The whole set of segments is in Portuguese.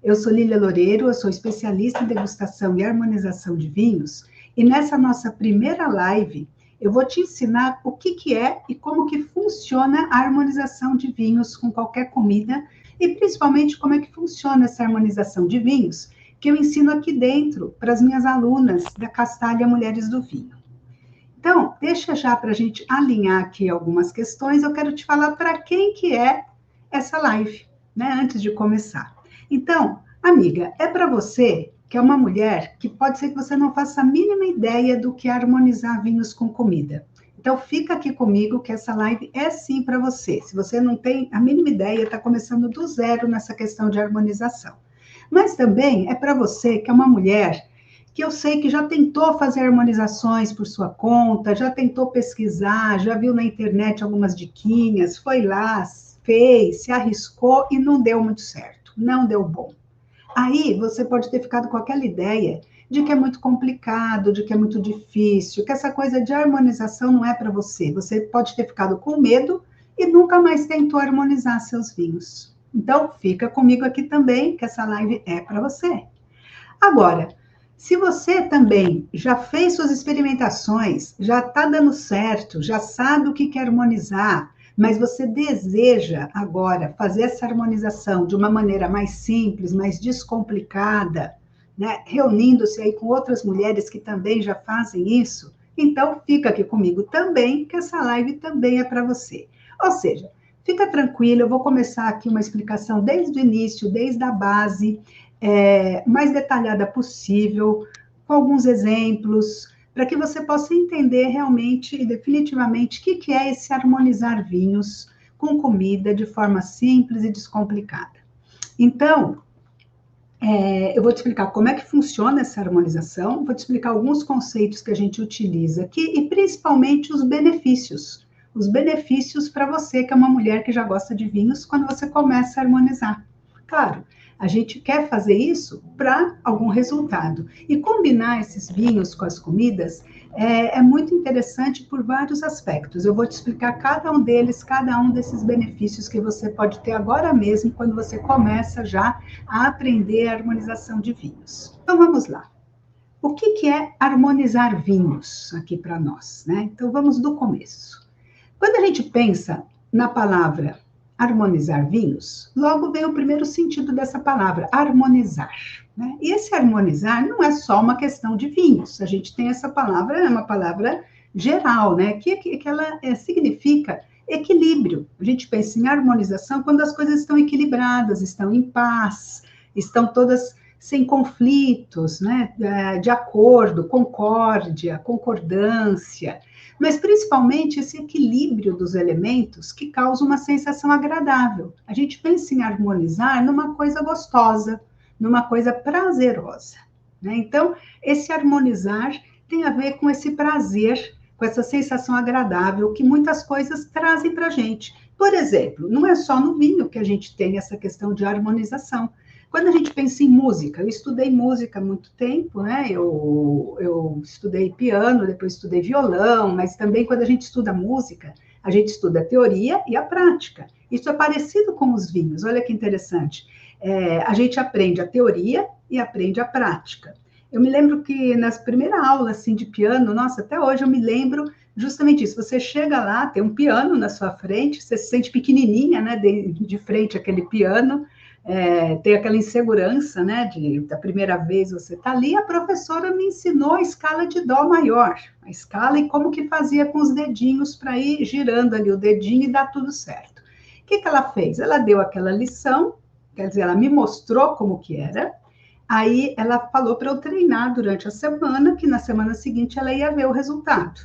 Eu sou Lília Loureiro, eu sou especialista em degustação e harmonização de vinhos, e nessa nossa primeira live, eu vou te ensinar o que é e como que funciona a harmonização de vinhos com qualquer comida, e principalmente como é que funciona essa harmonização de vinhos, que eu ensino aqui dentro para as minhas alunas da Castalha Mulheres do Vinho. Então, deixa já para a gente alinhar aqui algumas questões, eu quero te falar para quem que é essa live, né, antes de começar. Então, amiga, é para você que é uma mulher que pode ser que você não faça a mínima ideia do que é harmonizar vinhos com comida. Então, fica aqui comigo que essa live é sim para você. Se você não tem a mínima ideia, está começando do zero nessa questão de harmonização. Mas também é para você que é uma mulher que eu sei que já tentou fazer harmonizações por sua conta, já tentou pesquisar, já viu na internet algumas diquinhas, foi lá, fez, se arriscou e não deu muito certo, não deu bom. Aí você pode ter ficado com aquela ideia de que é muito complicado, de que é muito difícil, que essa coisa de harmonização não é para você. Você pode ter ficado com medo e nunca mais tentou harmonizar seus vinhos. Então, fica comigo aqui também, que essa live é para você. Agora, se você também já fez suas experimentações, já está dando certo, já sabe o que quer harmonizar, mas você deseja agora fazer essa harmonização de uma maneira mais simples, mais descomplicada, né? Reunindo-se aí com outras mulheres que também já fazem isso, então fica aqui comigo também, que essa live também é para você. Ou seja, fica tranquilo, eu vou começar aqui uma explicação desde o início, desde a base, mais detalhada possível, com alguns exemplos, para que você possa entender realmente e definitivamente o que é esse harmonizar vinhos com comida de forma simples e descomplicada. Então, eu vou te explicar como é que funciona essa harmonização, vou te explicar alguns conceitos que a gente utiliza aqui e principalmente os benefícios. Os benefícios para você, que é uma mulher que já gosta de vinhos, quando você começa a harmonizar. Claro, a gente quer fazer isso para algum resultado. E combinar esses vinhos com as comidas é muito interessante por vários aspectos. Eu vou te explicar cada um deles, cada um desses benefícios que você pode ter agora mesmo, quando você começa já a aprender a harmonização de vinhos. Então vamos lá. O que é harmonizar vinhos aqui para nós, né? Então vamos do começo. Quando a gente pensa na palavra harmonizar vinhos, logo vem o primeiro sentido dessa palavra, harmonizar. Né? E esse harmonizar não é só uma questão de vinhos. A gente tem essa palavra, é uma palavra geral, né? que ela significa equilíbrio. A gente pensa em harmonização quando as coisas estão equilibradas, estão em paz, estão todas sem conflitos, né? De acordo, concórdia, concordância, mas principalmente esse equilíbrio dos elementos que causa uma sensação agradável. A gente pensa em harmonizar numa coisa gostosa, numa coisa prazerosa. Né? Então, esse harmonizar tem a ver com esse prazer, com essa sensação agradável que muitas coisas trazem para a gente. Por exemplo, não é só no vinho que a gente tem essa questão de harmonização. Quando a gente pensa em música, eu estudei música há muito tempo, né? Eu estudei piano, depois estudei violão, mas também quando a gente estuda música, a gente estuda a teoria e a prática. Isso é parecido com os vinhos, olha que interessante. A gente aprende a teoria e aprende a prática. Eu me lembro que nas primeiras aulas assim, de piano, nossa, até hoje eu me lembro justamente isso. Você chega lá, tem um piano na sua frente, você se sente pequenininha, né, de frente àquele piano, tem aquela insegurança, né, da primeira vez você está ali, a professora me ensinou a escala de dó maior, a escala e como que fazia com os dedinhos para ir girando ali o dedinho e dar tudo certo. O que ela fez? Ela deu aquela lição, quer dizer, ela me mostrou como que era, aí ela falou para eu treinar durante a semana, que na semana seguinte ela ia ver o resultado.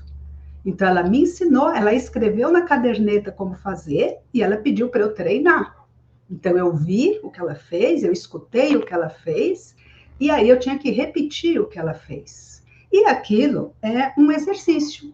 Então ela me ensinou, ela escreveu na caderneta como fazer e ela pediu para eu treinar. Então, eu vi o que ela fez, eu escutei o que ela fez, e aí eu tinha que repetir o que ela fez. E aquilo é um exercício.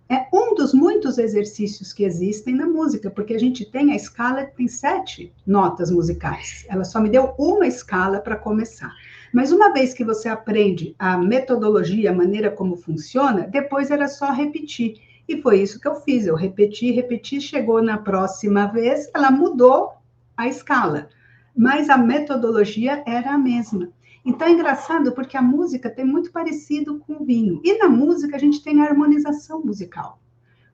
É um dos muitos exercícios que existem na música, porque a gente tem a escala, tem 7 notas musicais. Ela só me deu uma escala para começar. Mas uma vez que você aprende a metodologia, a maneira como funciona, depois era só repetir. E foi isso que eu fiz. Eu repeti, chegou na próxima vez, ela mudou a escala. mas a metodologia era a mesma. Então é engraçado porque a música tem muito parecido com o vinho. E na música a gente tem a harmonização musical.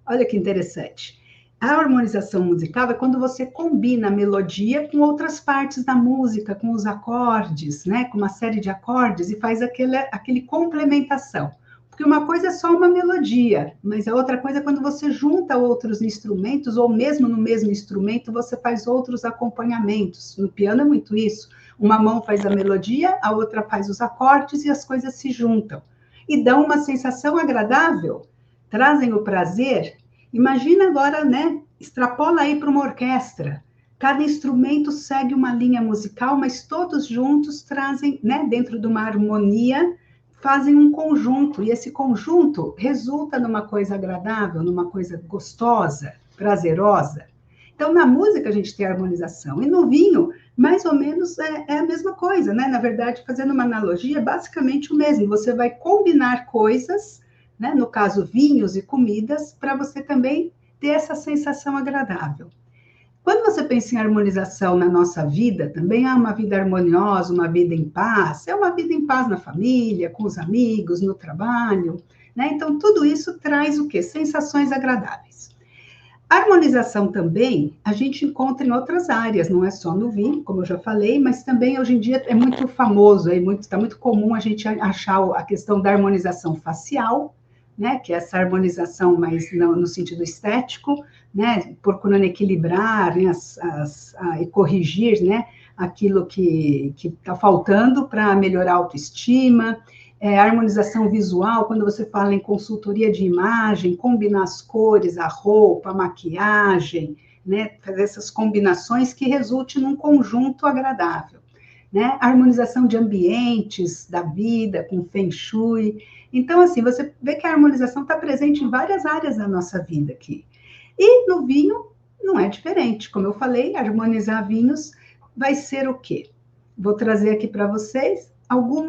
Olha que interessante. A harmonização musical é quando você combina a melodia com outras partes da música, com os acordes, né? Com uma série de acordes e faz aquele complementação. Porque uma coisa é só uma melodia, mas a outra coisa é quando você junta outros instrumentos, ou mesmo no mesmo instrumento você faz outros acompanhamentos. No piano é muito isso. Uma mão faz a melodia, a outra faz os acordes e as coisas se juntam. E dão uma sensação agradável, trazem o prazer. Imagina agora, né? Extrapola aí para uma orquestra. Cada instrumento segue uma linha musical, mas todos juntos trazem, né, dentro de uma harmonia, fazem um conjunto, e esse conjunto resulta numa coisa agradável, numa coisa gostosa, prazerosa. Então, na música a gente tem a harmonização, e no vinho, mais ou menos, é a mesma coisa, né? Na verdade, fazendo uma analogia, é basicamente o mesmo. Você vai combinar coisas, né? No caso, vinhos e comidas, para você também ter essa sensação agradável. Quando você pensa em harmonização na nossa vida, também há uma vida harmoniosa, uma vida em paz, é uma vida em paz na família, com os amigos, no trabalho, né? Então, tudo isso traz o quê? Sensações agradáveis. A harmonização também a gente encontra em outras áreas, não é só no vinho, como eu já falei, mas também hoje em dia é muito famoso, está muito comum a gente achar a questão da harmonização facial, né, que é essa harmonização mais no sentido estético, né, procurando equilibrar, né, e corrigir, né, aquilo que está faltando para melhorar a autoestima. A harmonização visual, quando você fala em consultoria de imagem, combinar as cores, a roupa, a maquiagem, né, fazer essas combinações que resulte num conjunto agradável. Né? A harmonização de ambientes, da vida, com Feng Shui. Então, assim, você vê que a harmonização está presente em várias áreas da nossa vida aqui. E no vinho não é diferente. Como eu falei, harmonizar vinhos vai ser o quê? Vou trazer aqui para vocês alguns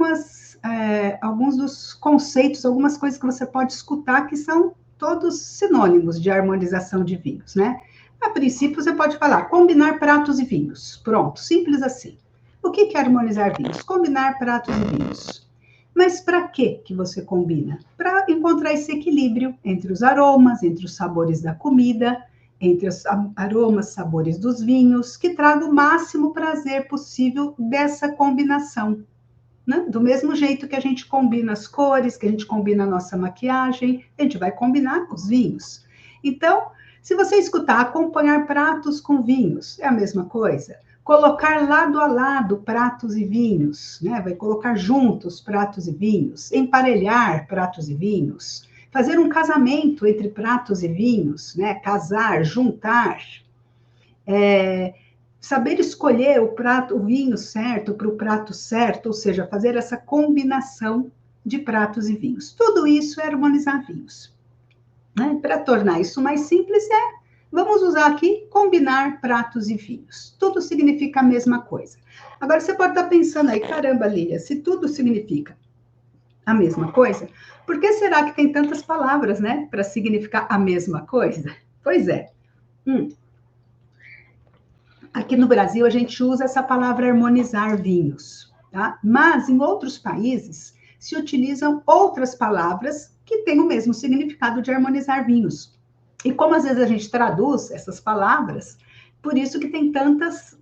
dos conceitos, algumas coisas que você pode escutar que são todos sinônimos de harmonização de vinhos, né? A princípio, você pode falar combinar pratos e vinhos. Pronto, simples assim. O que é harmonizar vinhos? Combinar pratos e vinhos. Mas para que você combina? Para encontrar esse equilíbrio entre os aromas, entre os sabores da comida, entre os aromas, sabores dos vinhos, que traga o máximo prazer possível dessa combinação. Né? Do mesmo jeito que a gente combina as cores, que a gente combina a nossa maquiagem, a gente vai combinar os vinhos. Então, se você escutar acompanhar pratos com vinhos, é a mesma coisa. Colocar lado a lado pratos e vinhos, né? Vai colocar juntos pratos e vinhos, emparelhar pratos e vinhos, fazer um casamento entre pratos e vinhos, né? Casar, juntar, saber escolher o vinho certo para o prato certo, ou seja, fazer essa combinação de pratos e vinhos. Tudo isso é harmonizar vinhos. Né? Para tornar isso mais simples, vamos usar aqui combinar pratos e vinhos. Tudo significa a mesma coisa. Agora, você pode estar pensando aí, caramba, Lília, se tudo significa a mesma coisa, por que será que tem tantas palavras, né, para significar a mesma coisa? Pois é. Aqui no Brasil, a gente usa essa palavra harmonizar vinhos, tá? Mas em outros países se utilizam outras palavras que têm o mesmo significado de harmonizar vinhos. E como às vezes a gente traduz essas palavras, por isso que tem tantas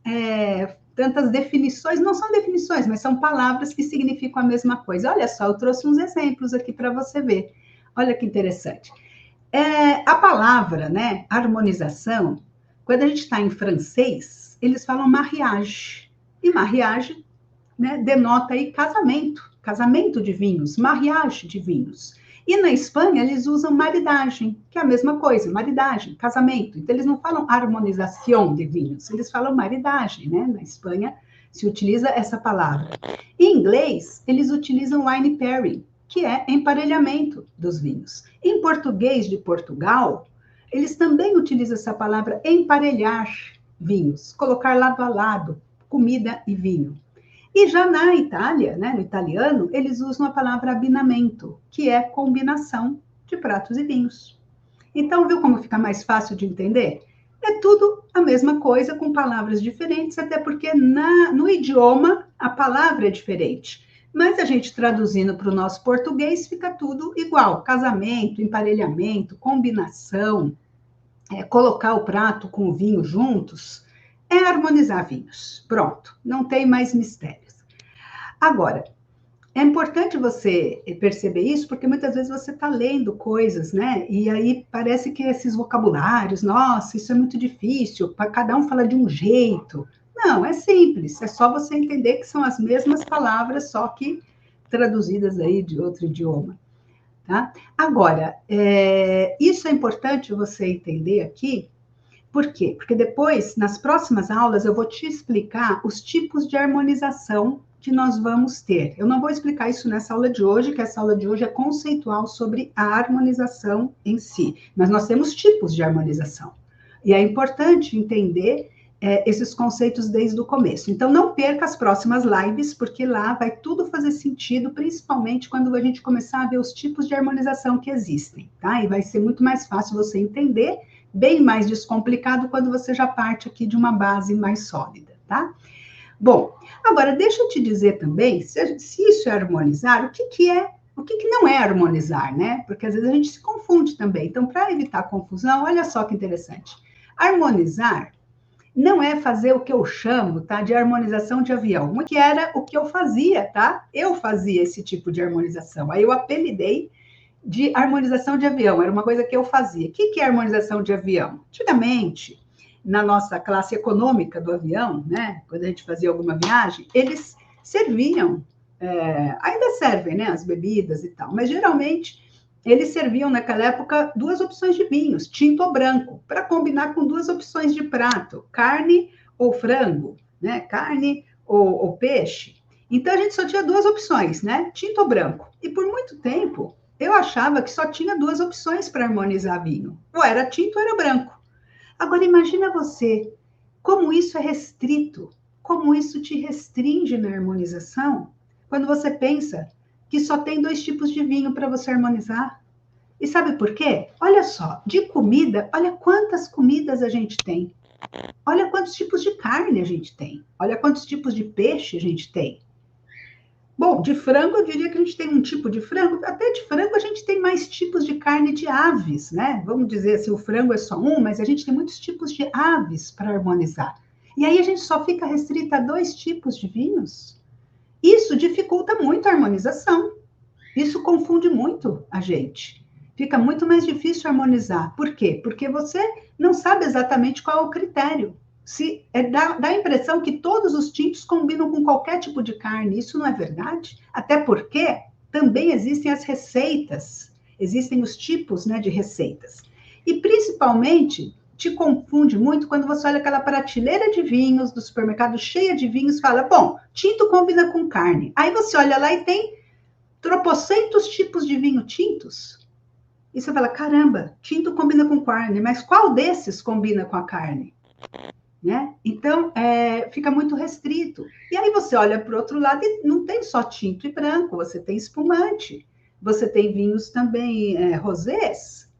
definições, não são definições, mas são palavras que significam a mesma coisa. Olha só, eu trouxe uns exemplos aqui para você ver. Olha que interessante. A palavra, né, harmonização, quando a gente está em francês, eles falam mariage. E mariage, né, denota aí casamento de vinhos, mariage de vinhos. E na Espanha, eles usam maridagem, que é a mesma coisa, maridagem, casamento. Então, eles não falam harmonização de vinhos, eles falam maridagem, né? Na Espanha, se utiliza essa palavra. Em inglês, eles utilizam wine pairing, que é emparelhamento dos vinhos. Em português de Portugal, eles também utilizam essa palavra emparelhar vinhos, colocar lado a lado, comida e vinho. E já na Itália, né, no italiano, eles usam a palavra abbinamento, que é combinação de pratos e vinhos. Então, viu como fica mais fácil de entender? É tudo a mesma coisa, com palavras diferentes, até porque no idioma a palavra é diferente. Mas a gente traduzindo para o nosso português fica tudo igual: casamento, emparelhamento, combinação, colocar o prato com o vinho juntos, é harmonizar vinhos. Pronto, não tem mais mistérios. Agora, é importante você perceber isso, porque muitas vezes você está lendo coisas, né? E aí parece que esses vocabulários, nossa, isso é muito difícil, cada um fala de um jeito. Não, é simples, é só você entender que são as mesmas palavras, só que traduzidas aí de outro idioma. Tá? Agora, isso é importante você entender aqui, por quê? Porque depois, nas próximas aulas, eu vou te explicar os tipos de harmonização que nós vamos ter. Eu não vou explicar isso nessa aula de hoje, que essa aula de hoje é conceitual sobre a harmonização em si, mas nós temos tipos de harmonização. E é importante entender esses conceitos desde o começo. Então, não perca as próximas lives, porque lá vai tudo fazer sentido, principalmente quando a gente começar a ver os tipos de harmonização que existem, tá? E vai ser muito mais fácil você entender, bem mais descomplicado quando você já parte aqui de uma base mais sólida, tá? Bom, agora deixa eu te dizer também, se isso é harmonizar, o que não é harmonizar, né? Porque às vezes a gente se confunde também. Então, para evitar confusão, olha só que interessante. Harmonizar não é fazer o que eu chamo, tá, de harmonização de avião, que era o que eu fazia, tá? Eu fazia esse tipo de harmonização. Aí eu apelidei de harmonização de avião, era uma coisa que eu fazia. O que é harmonização de avião? Antigamente, na nossa classe econômica do avião, né, quando a gente fazia alguma viagem, eles serviam, ainda servem, né, as bebidas e tal, mas geralmente eles serviam naquela época duas opções de vinhos, tinto ou branco, para combinar com duas opções de prato, carne ou frango, né, carne ou peixe. Então a gente só tinha duas opções, né, tinto ou branco. E por muito tempo eu achava que só tinha duas opções para harmonizar vinho, ou era tinto ou era branco. Agora, imagina você, como isso é restrito, como isso te restringe na harmonização, quando você pensa que só tem dois tipos de vinho para você harmonizar. E sabe por quê? Olha só, de comida, olha quantas comidas a gente tem. Olha quantos tipos de carne a gente tem. Olha quantos tipos de peixe a gente tem. Bom, de frango, eu diria que a gente tem um tipo de frango. Até de frango, a gente tem mais tipos de carne de aves, né? Vamos dizer assim, o frango é só um, mas a gente tem muitos tipos de aves para harmonizar. E aí a gente só fica restrita a dois tipos de vinhos? Isso dificulta muito a harmonização. Isso confunde muito a gente. Fica muito mais difícil harmonizar. Por quê? Porque você não sabe exatamente qual é o critério. Dá a impressão que todos os tintos combinam com qualquer tipo de carne. Isso não é verdade. Até porque também existem as receitas. Existem os tipos, né, de receitas. E principalmente te confunde muito quando você olha aquela prateleira de vinhos do supermercado cheia de vinhos e fala, bom, tinto combina com carne. Aí você olha lá e tem tropocentos tipos de vinho tintos. E você fala, caramba, tinto combina com carne, mas qual desses combina com a carne? Né? Então, fica muito restrito. E aí você olha para o outro lado e não tem só tinto e branco, você tem espumante, você tem vinhos também rosés.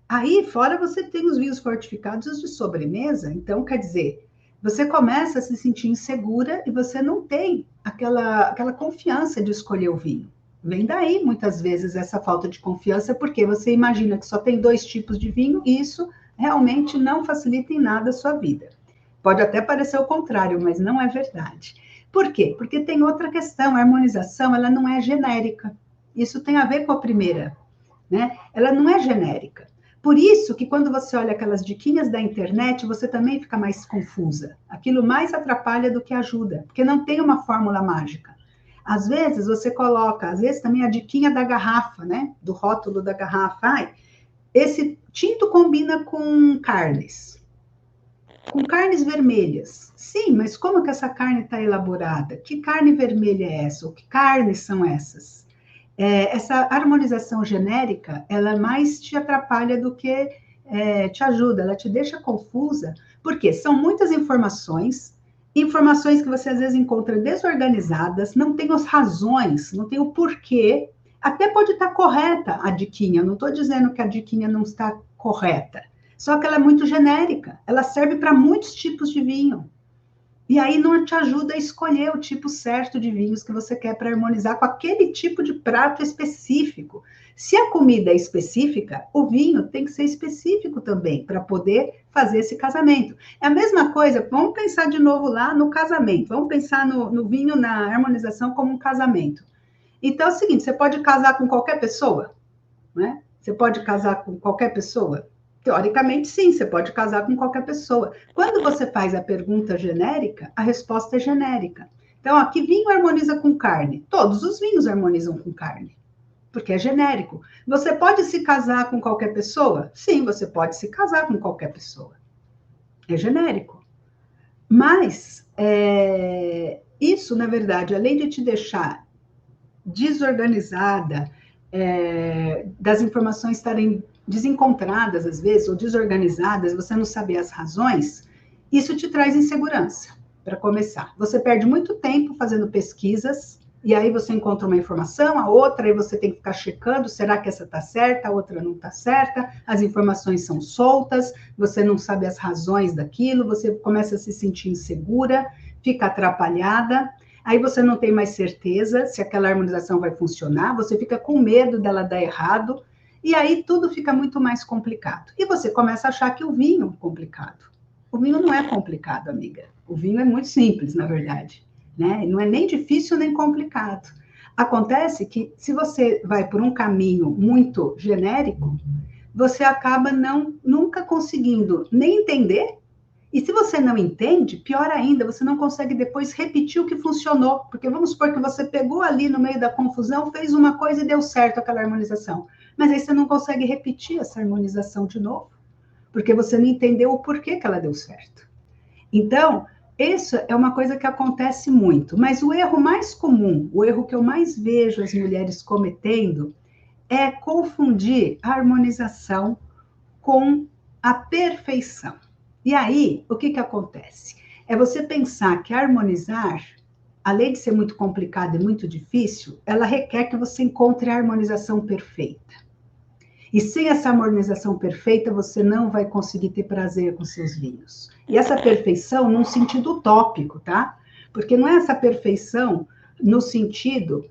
Aí, fora você tem os vinhos fortificados de sobremesa. Então, quer dizer, você começa a se sentir insegura e você não tem aquela confiança de escolher o vinho. Vem daí, muitas vezes, essa falta de confiança, porque você imagina que só tem dois tipos de vinho e isso realmente não facilita em nada a sua vida. Pode até parecer o contrário, mas não é verdade. Por quê? Porque tem outra questão, a harmonização, ela não é genérica. Isso tem a ver com a primeira, né? Ela não é genérica. Por isso que quando você olha aquelas diquinhas da internet, você também fica mais confusa. Aquilo mais atrapalha do que ajuda, porque não tem uma fórmula mágica. Às vezes você coloca, às vezes também a diquinha da garrafa, né? Do rótulo da garrafa. Esse tinto combina com carnes vermelhas. Sim, mas como que essa carne está elaborada? Que carne vermelha é essa? Ou que carnes são essas? Essa harmonização genérica, ela mais te atrapalha do que te ajuda, ela te deixa confusa, porque são muitas informações que você às vezes encontra desorganizadas, não tem as razões, não tem o porquê, até pode estar correta a diquinha, não estou dizendo que a diquinha não está correta, Só que ela é muito genérica, ela serve para muitos tipos de vinho. E aí não te ajuda a escolher o tipo certo de vinhos que você quer para harmonizar com aquele tipo de prato específico. Se a comida é específica, o vinho tem que ser específico também, para poder fazer esse casamento. É a mesma coisa, vamos pensar de novo lá no casamento, vamos pensar no vinho, na harmonização como um casamento. Então é o seguinte, você pode casar com qualquer pessoa, né? Você pode casar com qualquer pessoa? Teoricamente, sim, você pode casar com qualquer pessoa. Quando você faz a pergunta genérica, a resposta é genérica. Então, ó, que vinho harmoniza com carne? Todos os vinhos harmonizam com carne, porque é genérico. Você pode se casar com qualquer pessoa? Sim, você pode se casar com qualquer pessoa. É genérico. Mas, isso, na verdade, além de te deixar desorganizada, das informações estarem desencontradas, às vezes, ou desorganizadas, você não saber as razões, isso te traz insegurança, para começar. Você perde muito tempo fazendo pesquisas, e aí você encontra uma informação, a outra, aí você tem que ficar checando, será que essa está certa, a outra não está certa, as informações são soltas, você não sabe as razões daquilo, você começa a se sentir insegura, fica atrapalhada, aí você não tem mais certeza se aquela harmonização vai funcionar, você fica com medo dela dar errado, e aí tudo fica muito mais complicado. E você começa a achar que o vinho é complicado. O vinho não é complicado, amiga. O vinho é muito simples, na verdade, né? Não é nem difícil nem complicado. Acontece que se você vai por um caminho muito genérico, você acaba nunca conseguindo nem entender. E se você não entende, pior ainda, você não consegue depois repetir o que funcionou. Porque vamos supor que você pegou ali no meio da confusão, fez uma coisa e deu certo aquela harmonização. Mas aí você não consegue repetir essa harmonização de novo, porque você não entendeu o porquê que ela deu certo. Então, isso é uma coisa que acontece muito. Mas o erro mais comum, o erro que eu mais vejo as mulheres cometendo, é confundir a harmonização com a perfeição. E aí, o que acontece? É você pensar que harmonizar, além de ser muito complicado e muito difícil, ela requer que você encontre a harmonização perfeita. E sem essa harmonização perfeita, você não vai conseguir ter prazer com seus vinhos. E essa perfeição num sentido utópico, tá? Porque não é essa perfeição no sentido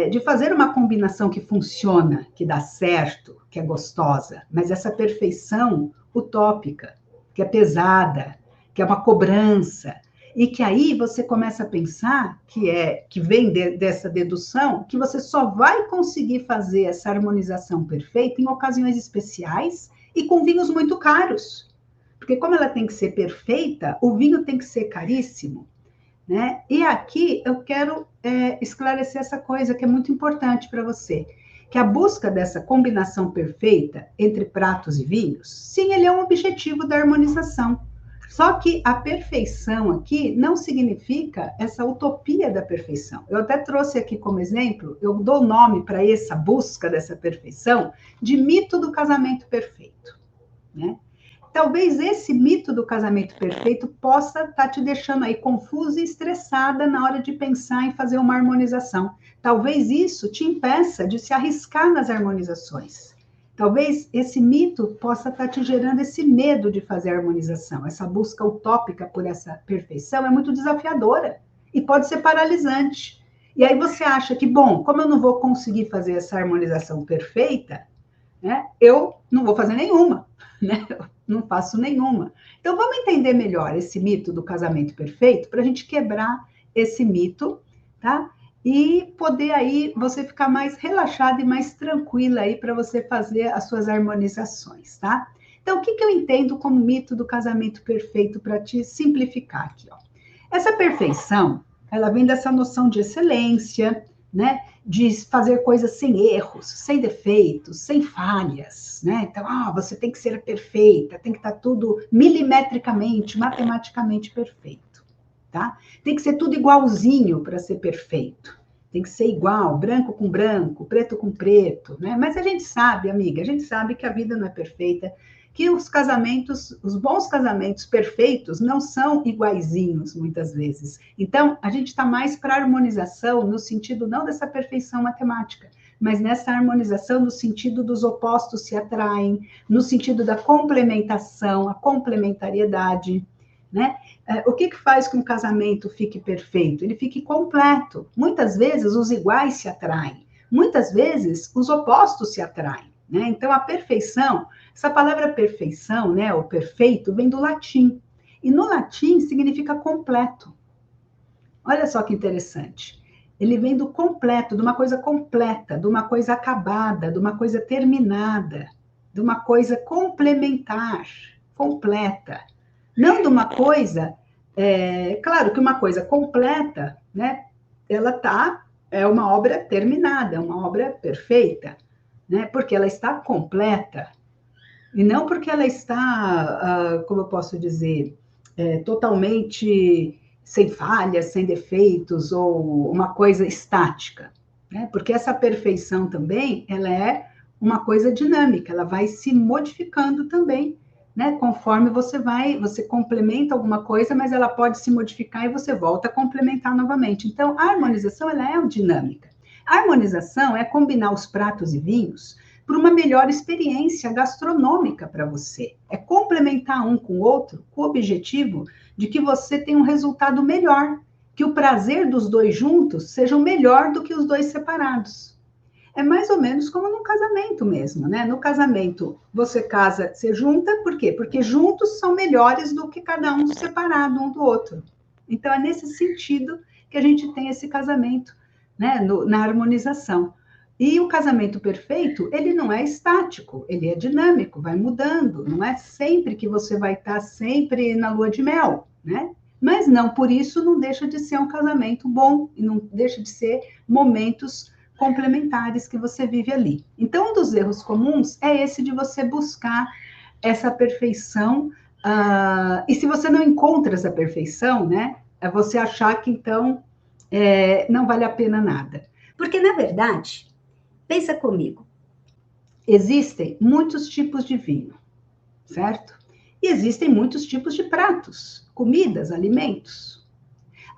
de fazer uma combinação que funciona, que dá certo, que é gostosa, mas essa perfeição utópica, que é pesada, que é uma cobrança, e que aí você começa a pensar que vem dessa dedução, que você só vai conseguir fazer essa harmonização perfeita em ocasiões especiais e com vinhos muito caros. Porque como ela tem que ser perfeita, o vinho tem que ser caríssimo, né? E aqui eu quero esclarecer essa coisa que é muito importante para você, que a busca dessa combinação perfeita entre pratos e vinhos, sim, ele é um objetivo da harmonização. Só que a perfeição aqui não significa essa utopia da perfeição. Eu até trouxe aqui como exemplo, eu dou nome para essa busca dessa perfeição de mito do casamento perfeito, né? Talvez esse mito do casamento perfeito possa estar te deixando aí confusa e estressada na hora de pensar em fazer uma harmonização. Talvez isso te impeça de se arriscar nas harmonizações. Talvez esse mito possa estar te gerando esse medo de fazer a harmonização. Essa busca utópica por essa perfeição é muito desafiadora e pode ser paralisante. E aí você acha que, bom, como eu não vou conseguir fazer essa harmonização perfeita, né, eu não vou fazer nenhuma, né? Eu não faço nenhuma. Então, vamos entender melhor esse mito do casamento perfeito para a gente quebrar esse mito, tá? E poder aí você ficar mais relaxada e mais tranquila aí para você fazer as suas harmonizações, tá? Então, o que eu entendo como mito do casamento perfeito para te simplificar aqui, ó? Essa perfeição, ela vem dessa noção de excelência, né? De fazer coisas sem erros, sem defeitos, sem falhas, né? Então, você tem que ser perfeita, tem que estar tudo milimetricamente, matematicamente perfeito, tá? Tem que ser tudo igualzinho para ser perfeito. Tem que ser igual, branco com branco, preto com preto, né? Mas a gente sabe, amiga, a gente sabe que a vida não é perfeita, que os casamentos, os bons casamentos perfeitos não são iguaizinhos, muitas vezes. Então, a gente está mais para harmonização no sentido não dessa perfeição matemática, mas nessa harmonização no sentido dos opostos se atraem, no sentido da complementação, a complementariedade, né? O que faz com que um casamento fique perfeito? Ele fique completo. Muitas vezes os iguais se atraem, muitas vezes os opostos se atraem, né? Então a perfeição, essa palavra perfeição, né, o perfeito, vem do latim. E no latim significa completo. Olha só que interessante. Ele vem do completo, de uma coisa completa, de uma coisa acabada, de uma coisa terminada, de uma coisa complementar, completa. Não de uma coisa, claro que uma coisa completa, né? Ela é uma obra terminada, é uma obra perfeita, né? Porque ela está completa. E não porque ela está, como eu posso dizer, totalmente sem falhas, sem defeitos, ou uma coisa estática, né? Porque essa perfeição também, ela é uma coisa dinâmica, ela vai se modificando também, né? Conforme você complementa alguma coisa, mas ela pode se modificar e você volta a complementar novamente. Então, a harmonização, ela é dinâmica. A harmonização é combinar os pratos e vinhos para uma melhor experiência gastronômica para você. É complementar um com o outro com o objetivo de que você tenha um resultado melhor, que o prazer dos dois juntos seja melhor do que os dois separados. É mais ou menos como no casamento mesmo, né? No casamento, você casa, você junta, por quê? Porque juntos são melhores do que cada um separado um do outro. Então, é nesse sentido que a gente tem esse casamento, né? Na harmonização. E o casamento perfeito, ele não é estático, ele é dinâmico, vai mudando. Não é sempre que você vai estar sempre na lua de mel, né? Mas não por isso não deixa de ser um casamento bom e não deixa de ser momentos complementares que você vive ali. Então, um dos erros comuns é esse de você buscar essa perfeição, e se você não encontra essa perfeição, né, é você achar que então não vale a pena nada. Porque, na verdade, pensa comigo, existem muitos tipos de vinho, certo? E existem muitos tipos de pratos, comidas, alimentos.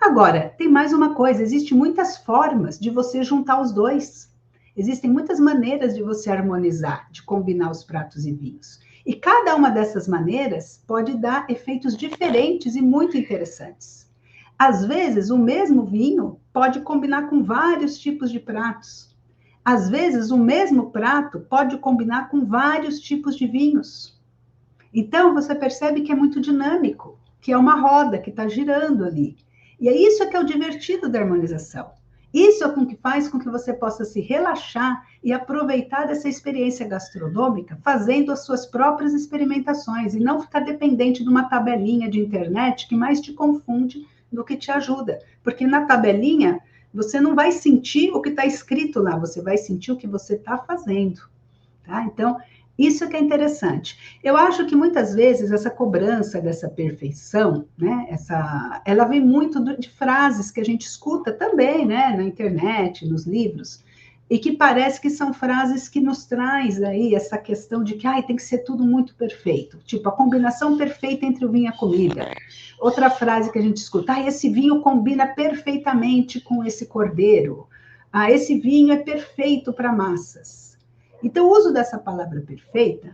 Agora, tem mais uma coisa, existem muitas formas de você juntar os dois. Existem muitas maneiras de você harmonizar, de combinar os pratos e vinhos. E cada uma dessas maneiras pode dar efeitos diferentes e muito interessantes. Às vezes, o mesmo vinho pode combinar com vários tipos de pratos. Às vezes, o mesmo prato pode combinar com vários tipos de vinhos. Então, você percebe que é muito dinâmico, que é uma roda que está girando ali. E é isso que é o divertido da harmonização. Isso é o que faz com que você possa se relaxar e aproveitar dessa experiência gastronômica, fazendo as suas próprias experimentações, e não ficar dependente de uma tabelinha de internet que mais te confunde do que te ajuda. Porque na tabelinha, você não vai sentir o que está escrito lá, você vai sentir o que você está fazendo. Tá? Então, isso que é interessante. Eu acho que muitas vezes essa cobrança dessa perfeição, né, ela vem muito de frases que a gente escuta também, né, na internet, nos livros, e que parece que são frases que nos traz aí essa questão de que tem que ser tudo muito perfeito, tipo a combinação perfeita entre o vinho e a comida. Outra frase que a gente escuta, esse vinho combina perfeitamente com esse cordeiro, esse vinho é perfeito para massas. Então, o uso dessa palavra perfeita,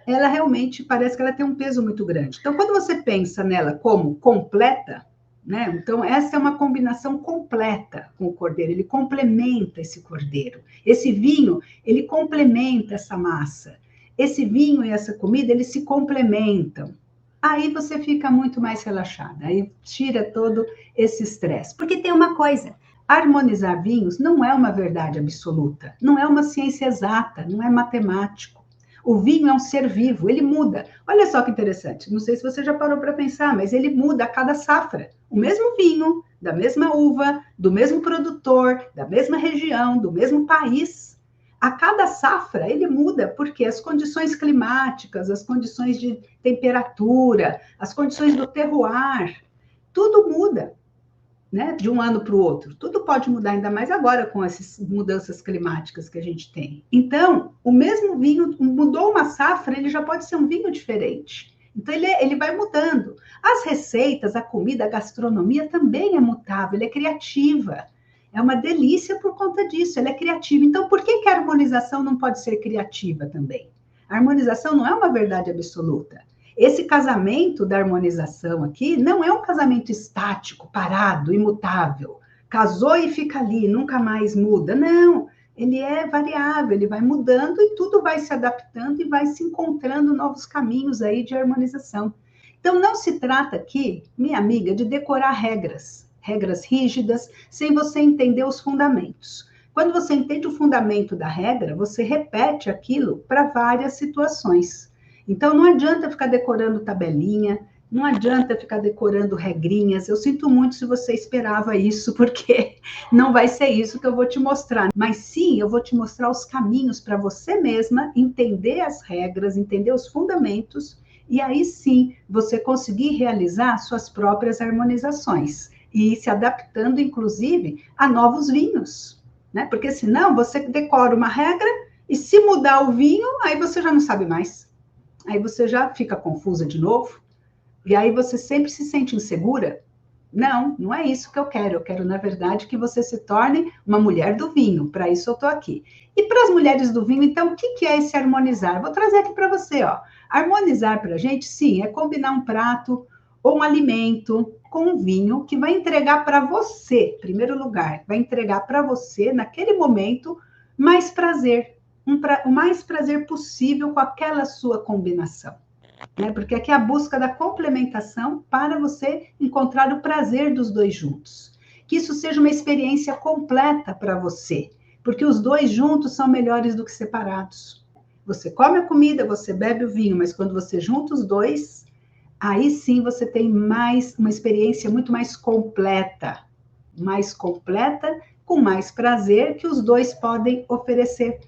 ela realmente parece que ela tem um peso muito grande. Então, quando você pensa nela como completa, né? Então, essa é uma combinação completa com o cordeiro, ele complementa esse cordeiro. Esse vinho, ele complementa essa massa. Esse vinho e essa comida, eles se complementam. Aí você fica muito mais relaxada, aí tira todo esse estresse. porque tem uma coisa, harmonizar vinhos não é uma verdade absoluta, não é uma ciência exata, não é matemático. O vinho é um ser vivo, ele muda. Olha só que interessante, não sei se você já parou para pensar, mas ele muda a cada safra. O mesmo vinho, da mesma uva, do mesmo produtor, da mesma região, do mesmo país. A cada safra ele muda, porque as condições climáticas, as condições de temperatura, as condições do terroir, tudo muda. Né, de um ano para o outro. Tudo pode mudar, ainda mais agora com essas mudanças climáticas que a gente tem. Então, o mesmo vinho, mudou uma safra, ele já pode ser um vinho diferente. Então, ele vai mudando. As receitas, a comida, a gastronomia também é mutável, é criativa. É uma delícia por conta disso, ela é criativa. Então, por que que a harmonização não pode ser criativa também? A harmonização não é uma verdade absoluta. Esse casamento da harmonização aqui não é um casamento estático, parado, imutável. Casou e fica ali, nunca mais muda. Não, ele é variável, ele vai mudando e tudo vai se adaptando e vai se encontrando novos caminhos aí de harmonização. Então, não se trata aqui, minha amiga, de decorar regras rígidas, sem você entender os fundamentos. Quando você entende o fundamento da regra, você repete aquilo para várias situações. Então, não adianta ficar decorando tabelinha, não adianta ficar decorando regrinhas. Eu sinto muito se você esperava isso, porque não vai ser isso que eu vou te mostrar. Mas sim, eu vou te mostrar os caminhos para você mesma entender as regras, entender os fundamentos, e aí sim você conseguir realizar suas próprias harmonizações e ir se adaptando, inclusive, a novos vinhos, né? Porque senão você decora uma regra e se mudar o vinho, aí você já não sabe mais. Aí você já fica confusa de novo, e aí você sempre se sente insegura. Não, não é isso que eu quero. Eu quero, na verdade, que você se torne uma mulher do vinho. Para isso eu estou aqui. E para as mulheres do vinho, então, o que é esse harmonizar? Vou trazer aqui para você, ó. Harmonizar para a gente, sim, é combinar um prato ou um alimento com um vinho que vai entregar para você, em primeiro lugar, vai entregar para você, naquele momento, mais prazer, o mais prazer possível com aquela sua combinação. Né? Porque aqui é a busca da complementação para você encontrar o prazer dos dois juntos. Que isso seja uma experiência completa para você, porque os dois juntos são melhores do que separados. Você come a comida, você bebe o vinho, mas quando você junta os dois, aí sim você tem uma experiência muito mais completa, com mais prazer que os dois podem oferecer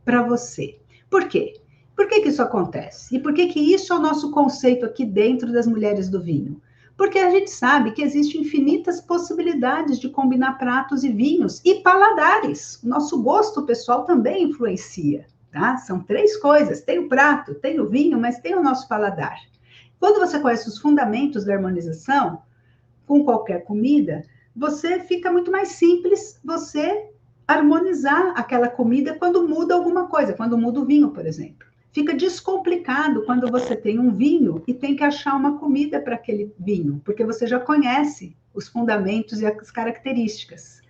para você. Por quê? Por que que isso acontece? E por que que isso é o nosso conceito aqui dentro das mulheres do vinho? Porque a gente sabe que existem infinitas possibilidades de combinar pratos e vinhos e paladares. O nosso gosto pessoal também influencia, tá? São três coisas: tem o prato, tem o vinho, mas tem o nosso paladar. Quando você conhece os fundamentos da harmonização com qualquer comida, você fica muito mais simples você harmonizar aquela comida quando muda alguma coisa, quando muda o vinho, por exemplo. Fica descomplicado quando você tem um vinho e tem que achar uma comida para aquele vinho, porque você já conhece os fundamentos e as características.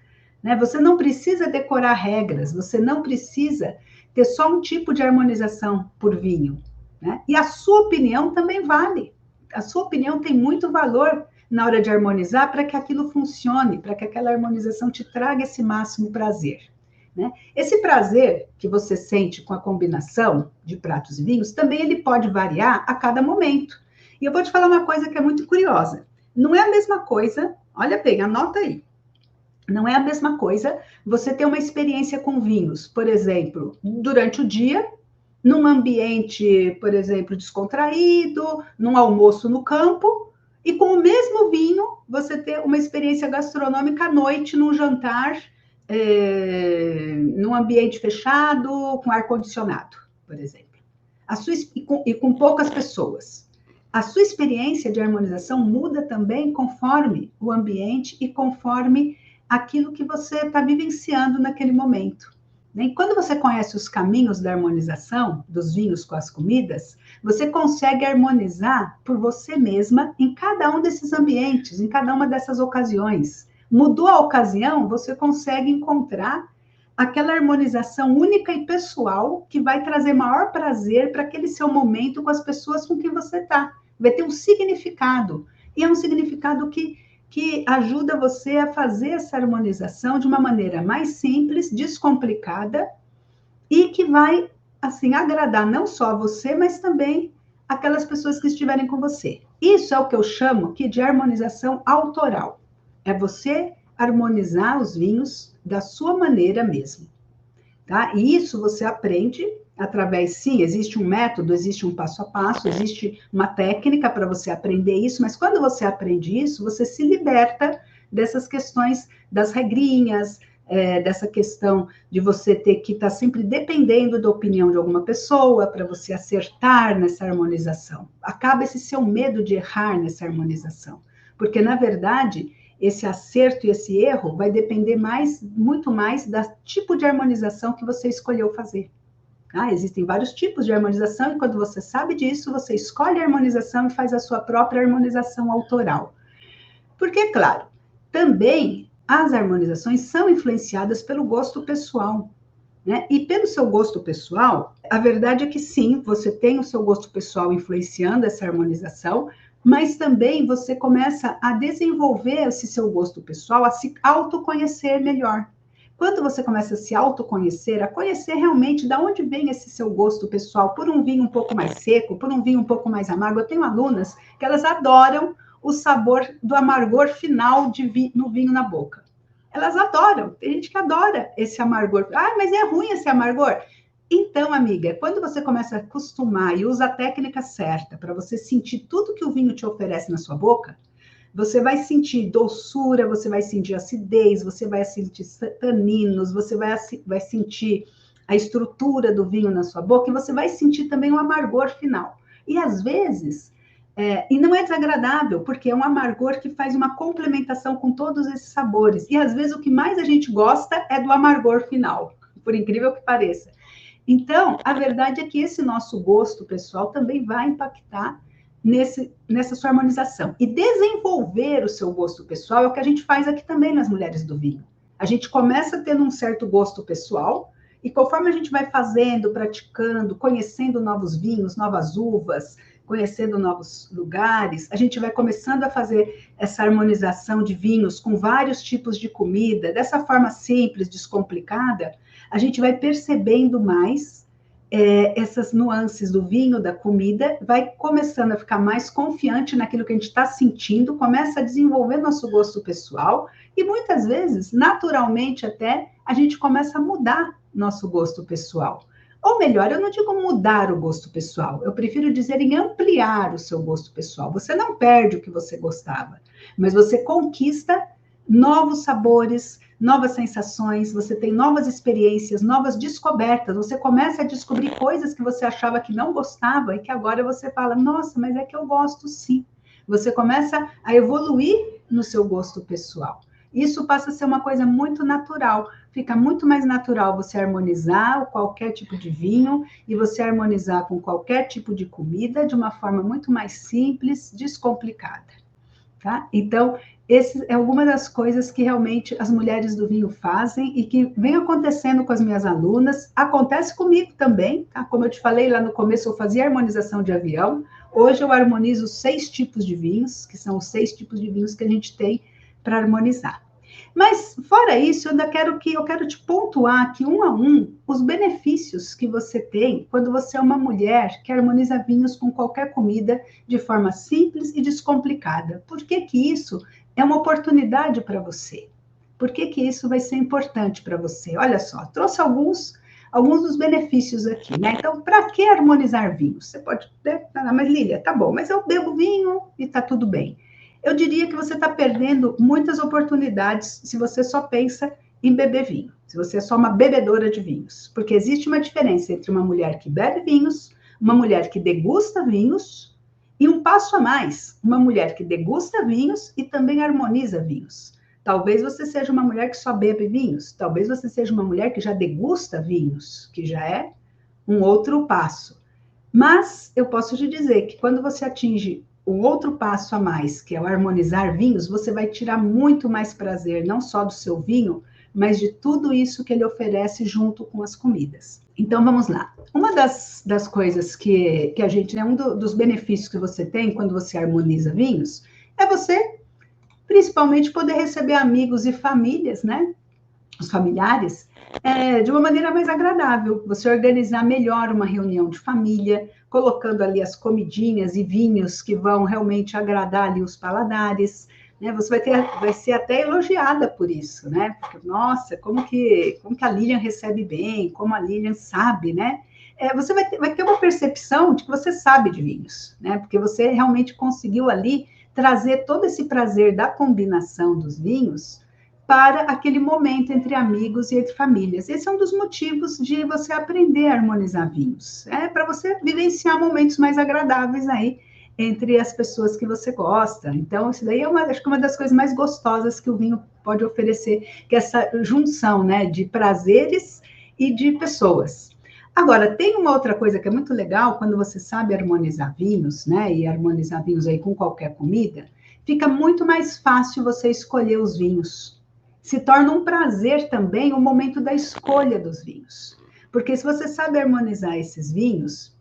Né? Você não precisa decorar regras, você não precisa ter só um tipo de harmonização por vinho. Né? E a sua opinião também vale. A sua opinião tem muito valor na hora de harmonizar para que aquilo funcione, para que aquela harmonização te traga esse máximo prazer. Né? Esse prazer que você sente com a combinação de pratos e vinhos, também ele pode variar a cada momento. E eu vou te falar uma coisa que é muito curiosa. Não é a mesma coisa, olha bem, anota aí. Não é a mesma coisa você ter uma experiência com vinhos, por exemplo, durante o dia, num ambiente, por exemplo, descontraído, num almoço no campo, e com o mesmo vinho, você ter uma experiência gastronômica à noite, num jantar, num ambiente fechado, com ar-condicionado, por exemplo. E com poucas pessoas. A sua experiência de harmonização muda também conforme o ambiente e conforme aquilo que você está vivenciando naquele momento. E quando você conhece os caminhos da harmonização dos vinhos com as comidas, você consegue harmonizar por você mesma em cada um desses ambientes, em cada uma dessas ocasiões. Mudou a ocasião, você consegue encontrar aquela harmonização única e pessoal que vai trazer maior prazer para aquele seu momento com as pessoas com quem você está. Vai ter um significado. E é um significado que ajuda você a fazer essa harmonização de uma maneira mais simples, descomplicada, e que vai, assim, agradar não só a você, mas também aquelas pessoas que estiverem com você. Isso é o que eu chamo aqui de harmonização autoral. É você harmonizar os vinhos da sua maneira mesmo. Tá? E isso você aprende através, sim, existe um método, existe um passo a passo, existe uma técnica para você aprender isso, mas quando você aprende isso, você se liberta dessas questões das regrinhas, dessa questão de você ter que estar sempre dependendo da opinião de alguma pessoa para você acertar nessa harmonização. Acaba esse seu medo de errar nessa harmonização, porque, na verdade, esse acerto e esse erro vai depender muito mais do tipo de harmonização que você escolheu fazer. Tá? Existem vários tipos de harmonização e quando você sabe disso, você escolhe a harmonização e faz a sua própria harmonização autoral. Porque, claro, também as harmonizações são influenciadas pelo gosto pessoal. Né? E pelo seu gosto pessoal, a verdade é que sim, você tem o seu gosto pessoal influenciando essa harmonização, mas também você começa a desenvolver esse seu gosto pessoal, a se autoconhecer melhor. Quando você começa a se autoconhecer, a conhecer realmente de onde vem esse seu gosto pessoal, por um vinho um pouco mais seco, por um vinho um pouco mais amargo. Eu tenho alunas que elas adoram o sabor do amargor final no vinho na boca. Elas adoram, tem gente que adora esse amargor. Ah, mas é ruim esse amargor? Então, amiga, quando você começa a acostumar e usa a técnica certa para você sentir tudo que o vinho te oferece na sua boca, você vai sentir doçura, você vai sentir acidez, você vai sentir taninos, você vai sentir a estrutura do vinho na sua boca e você vai sentir também um amargor final. E às vezes, e não é desagradável, porque é um amargor que faz uma complementação com todos esses sabores. E às vezes o que mais a gente gosta é do amargor final, por incrível que pareça. Então, a verdade é que esse nosso gosto pessoal também vai impactar nessa sua harmonização. E desenvolver o seu gosto pessoal é o que a gente faz aqui também nas Mulheres do Vinho. A gente começa tendo um certo gosto pessoal, e conforme a gente vai fazendo, praticando, conhecendo novos vinhos, novas uvas, conhecendo novos lugares, a gente vai começando a fazer essa harmonização de vinhos com vários tipos de comida, dessa forma simples, descomplicada, a gente vai percebendo mais essas nuances do vinho, da comida, vai começando a ficar mais confiante naquilo que a gente está sentindo, começa a desenvolver nosso gosto pessoal e muitas vezes, naturalmente até, a gente começa a mudar nosso gosto pessoal. Ou melhor, eu não digo mudar o gosto pessoal, eu prefiro dizer em ampliar o seu gosto pessoal. Você não perde o que você gostava, mas você conquista novos sabores, novas sensações, você tem novas experiências, novas descobertas, você começa a descobrir coisas que você achava que não gostava e que agora você fala, nossa, mas é que eu gosto sim. Você começa a evoluir no seu gosto pessoal. Isso passa a ser uma coisa muito natural, fica muito mais natural você harmonizar qualquer tipo de vinho e você harmonizar com qualquer tipo de comida de uma forma muito mais simples, descomplicada. Tá? Então, essa é alguma das coisas que realmente as mulheres do vinho fazem e que vem acontecendo com as minhas alunas, acontece comigo também, tá? Como eu te falei lá no começo, eu fazia harmonização de avião, hoje eu harmonizo 6 tipos de vinhos, que são os 6 tipos de vinhos que a gente tem para harmonizar. Mas, fora isso, eu quero te pontuar aqui um a um os benefícios que você tem quando você é uma mulher que harmoniza vinhos com qualquer comida de forma simples e descomplicada. Por que que isso é uma oportunidade para você? Por que que isso vai ser importante para você? Olha só, trouxe alguns dos benefícios aqui, né? Então, para que harmonizar vinhos? Você pode falar, mas Lília, tá bom, mas eu bebo vinho e tá tudo bem. Eu diria que você está perdendo muitas oportunidades se você só pensa em beber vinho, se você é só uma bebedora de vinhos, porque existe uma diferença entre uma mulher que bebe vinhos, uma mulher que degusta vinhos, e um passo a mais, uma mulher que degusta vinhos e também harmoniza vinhos. Talvez você seja uma mulher que só bebe vinhos, talvez você seja uma mulher que já degusta vinhos, que já é um outro passo. Mas eu posso te dizer que quando você atinge um outro passo a mais, que é o harmonizar vinhos, você vai tirar muito mais prazer, não só do seu vinho, mas de tudo isso que ele oferece junto com as comidas. Então, vamos lá. Uma das coisas que a gente, né, dos benefícios que você tem quando você harmoniza vinhos, é você, principalmente, poder receber amigos e famílias, né? Os familiares, de uma maneira mais agradável. Você organizar melhor uma reunião de família, colocando ali as comidinhas e vinhos que vão realmente agradar ali os paladares, né? Você vai ser até elogiada por isso, né? Porque, nossa, como que a Lilian recebe bem, como a Lilian sabe, né? Você vai ter uma percepção de que você sabe de vinhos, né? Porque você realmente conseguiu ali trazer todo esse prazer da combinação dos vinhos para aquele momento entre amigos e entre famílias. Esse é um dos motivos de você aprender a harmonizar vinhos. Para você vivenciar momentos mais agradáveis aí entre as pessoas que você gosta. Então, isso daí acho que é uma das coisas mais gostosas que o vinho pode oferecer, que é essa junção, né, de prazeres e de pessoas. Agora, tem uma outra coisa que é muito legal, quando você sabe harmonizar vinhos, né, e harmonizar vinhos aí com qualquer comida, fica muito mais fácil você escolher os vinhos. Se torna um prazer também o momento da escolha dos vinhos. Porque se você sabe harmonizar esses vinhos,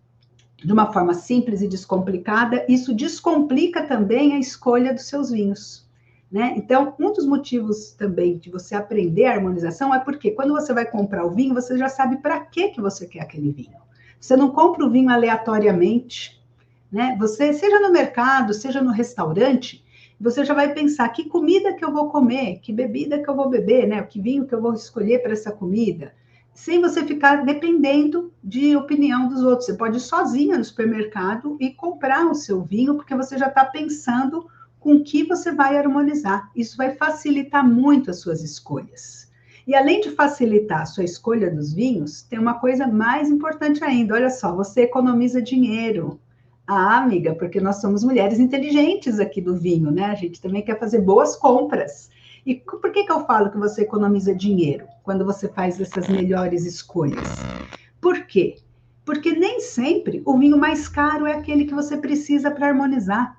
de uma forma simples e descomplicada, isso descomplica também a escolha dos seus vinhos, né? Então, um dos motivos também de você aprender a harmonização é porque quando você vai comprar o vinho, você já sabe para que você quer aquele vinho. Você não compra o vinho aleatoriamente, né? Você, seja no mercado, seja no restaurante, você já vai pensar que comida que eu vou comer, que bebida que eu vou beber, né? Que vinho que eu vou escolher para essa comida, sem você ficar dependendo de opinião dos outros. Você pode ir sozinha no supermercado e comprar o seu vinho, porque você já está pensando com o que você vai harmonizar. Isso vai facilitar muito as suas escolhas. E além de facilitar a sua escolha dos vinhos, tem uma coisa mais importante ainda. Olha só, você economiza dinheiro. Ah, amiga, porque nós somos mulheres inteligentes aqui do vinho, né? A gente também quer fazer boas compras. E por que eu falo que você economiza dinheiro quando você faz essas melhores escolhas? Por quê? Porque nem sempre o vinho mais caro é aquele que você precisa para harmonizar.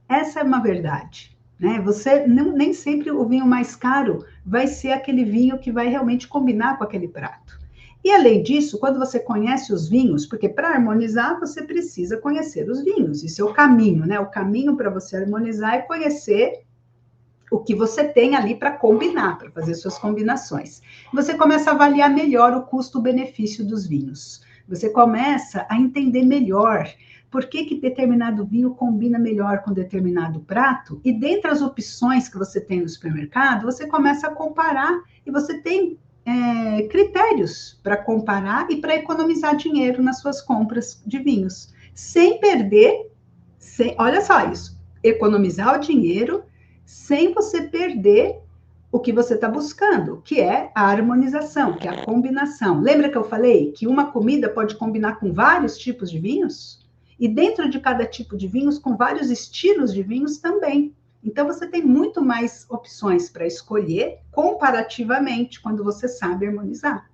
Essa é uma verdade, né? Você nem sempre o vinho mais caro vai ser aquele vinho que vai realmente combinar com aquele prato. E além disso, quando você conhece os vinhos, porque para harmonizar você precisa conhecer os vinhos, isso é o caminho, né? O caminho para você harmonizar é conhecer o que você tem ali para combinar, para fazer suas combinações. Você começa a avaliar melhor o custo-benefício dos vinhos. Você começa a entender melhor por que determinado vinho combina melhor com determinado prato, e dentre as opções que você tem no supermercado, você começa a comparar e você tem critérios para comparar e para economizar dinheiro nas suas compras de vinhos, sem perder, olha só isso, economizar o dinheiro sem você perder o que você está buscando, que é a harmonização, que é a combinação. Lembra que eu falei que uma comida pode combinar com vários tipos de vinhos? E dentro de cada tipo de vinhos, com vários estilos de vinhos também. Então, você tem muito mais opções para escolher comparativamente quando você sabe harmonizar.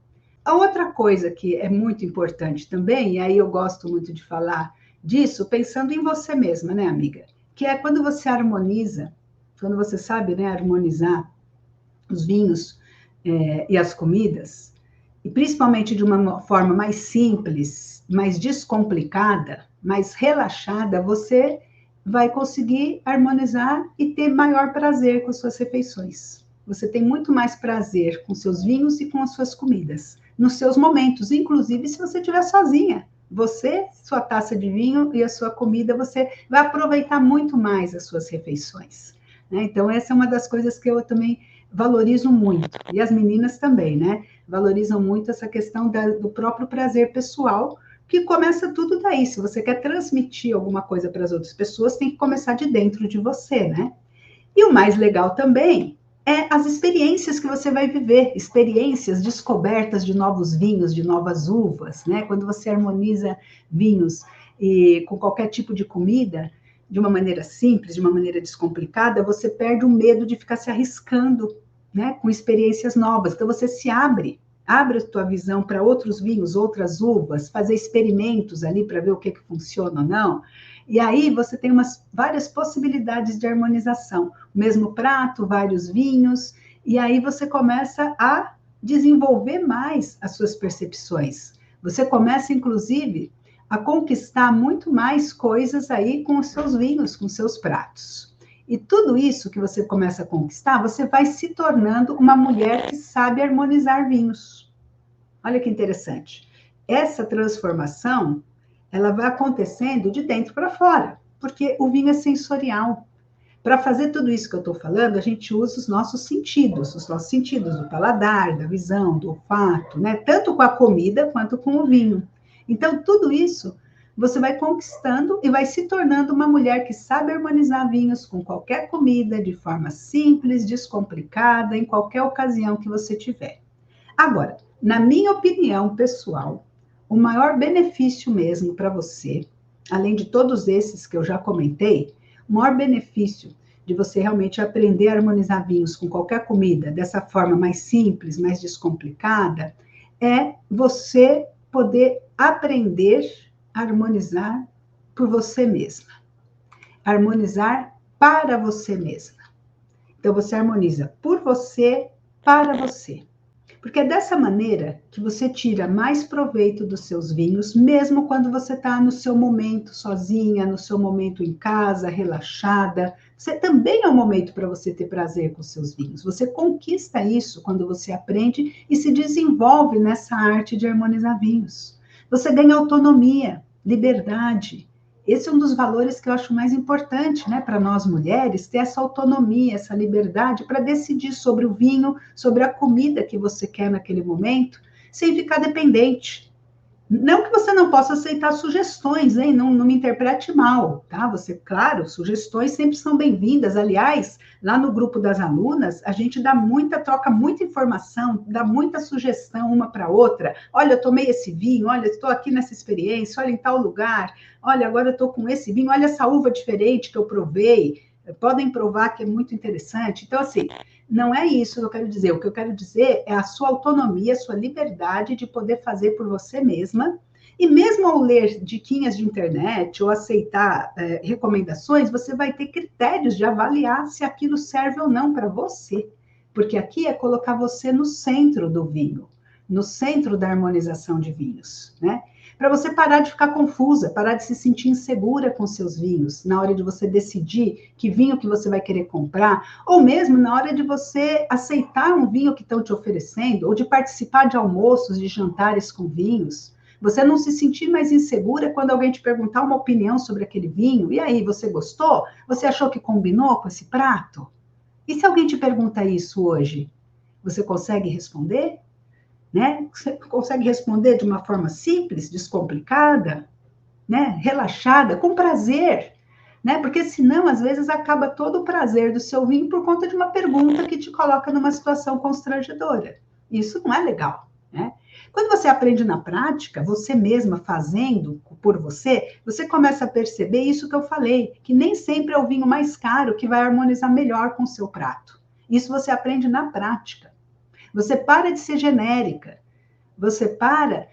A outra coisa que é muito importante também, e aí eu gosto muito de falar disso, pensando em você mesma, né, amiga? Que é quando você harmoniza, quando você sabe, né, harmonizar os vinhos e as comidas, e principalmente de uma forma mais simples, mais descomplicada, mais relaxada, você vai conseguir harmonizar e ter maior prazer com as suas refeições. Você tem muito mais prazer com seus vinhos e com as suas comidas, nos seus momentos, inclusive se você estiver sozinha. Você, sua taça de vinho e a sua comida, você vai aproveitar muito mais as suas refeições, né? Então, essa é uma das coisas que eu também valorizo muito. E as meninas também, né? Valorizam muito essa questão do próprio prazer pessoal, que começa tudo daí. Se você quer transmitir alguma coisa para as outras pessoas, tem que começar de dentro de você, né? E o mais legal também é as experiências que você vai viver, experiências, descobertas de novos vinhos, de novas uvas, né? Quando você harmoniza vinhos e com qualquer tipo de comida, de uma maneira simples, de uma maneira descomplicada, você perde o medo de ficar se arriscando, né, com experiências novas. Então, você se abre a tua visão para outros vinhos, outras uvas, fazer experimentos ali para ver o que funciona ou não. E aí você tem várias possibilidades de harmonização. O mesmo prato, vários vinhos, e aí você começa a desenvolver mais as suas percepções. Você começa, inclusive, a conquistar muito mais coisas aí com os seus vinhos, com os seus pratos. E tudo isso que você começa a conquistar, você vai se tornando uma mulher que sabe harmonizar vinhos. Olha que interessante. Essa transformação, ela vai acontecendo de dentro para fora, porque o vinho é sensorial. Para fazer tudo isso que eu estou falando, a gente usa os nossos sentidos do paladar, da visão, do olfato, né? Tanto com a comida quanto com o vinho. Então, tudo isso você vai conquistando e vai se tornando uma mulher que sabe harmonizar vinhos com qualquer comida, de forma simples, descomplicada, em qualquer ocasião que você tiver. Agora, na minha opinião pessoal, o maior benefício mesmo para você além de todos esses que eu já comentei, o maior benefício de você realmente aprender a harmonizar vinhos com qualquer comida, dessa forma mais simples, mais descomplicada, é você poder aprender a harmonizar por você mesma. Harmonizar para você mesma. Então, você harmoniza por você, para você. Porque é dessa maneira que você tira mais proveito dos seus vinhos, mesmo quando você está no seu momento sozinha, no seu momento em casa, relaxada. Você também é um momento para você ter prazer com os seus vinhos. Você conquista isso quando você aprende e se desenvolve nessa arte de harmonizar vinhos. Você ganha autonomia, liberdade. Esse é um dos valores que eu acho mais importante, né, para nós mulheres, ter essa autonomia, essa liberdade para decidir sobre o vinho, sobre a comida que você quer naquele momento, sem ficar dependente. Não que você não possa aceitar sugestões, hein? Não me interprete mal, tá? Você, claro, sugestões sempre são bem-vindas. Aliás, lá no grupo das alunas, a gente troca muita informação, dá muita sugestão uma para outra. Olha, eu tomei esse vinho, olha, estou aqui nessa experiência, olha, em tal lugar, olha, agora eu estou com esse vinho, olha essa uva diferente que eu provei. Podem provar que é muito interessante. Então, assim, não é isso que eu quero dizer. O que eu quero dizer é a sua autonomia, a sua liberdade de poder fazer por você mesma. E mesmo ao ler diquinhas de internet ou aceitar recomendações, você vai ter critérios de avaliar se aquilo serve ou não para você. Porque aqui é colocar você no centro do vinho, no centro da harmonização de vinhos, né? Para você parar de ficar confusa, parar de se sentir insegura com seus vinhos, na hora de você decidir que vinho que você vai querer comprar, ou mesmo na hora de você aceitar um vinho que estão te oferecendo, ou de participar de almoços, de jantares com vinhos. Você não se sentir mais insegura quando alguém te perguntar uma opinião sobre aquele vinho. E aí, você gostou? Você achou que combinou com esse prato? E se alguém te pergunta isso hoje, você consegue responder? Né? Você consegue responder de uma forma simples, descomplicada, né? Relaxada, com prazer, né? Porque senão, às vezes, acaba todo o prazer do seu vinho por conta de uma pergunta que te coloca numa situação constrangedora. Isso não é legal, né? Quando você aprende na prática, você mesma fazendo por você, você começa a perceber isso que eu falei, que nem sempre é o vinho mais caro que vai harmonizar melhor com o seu prato. Isso você aprende na prática. Você para de ser genérica. Você para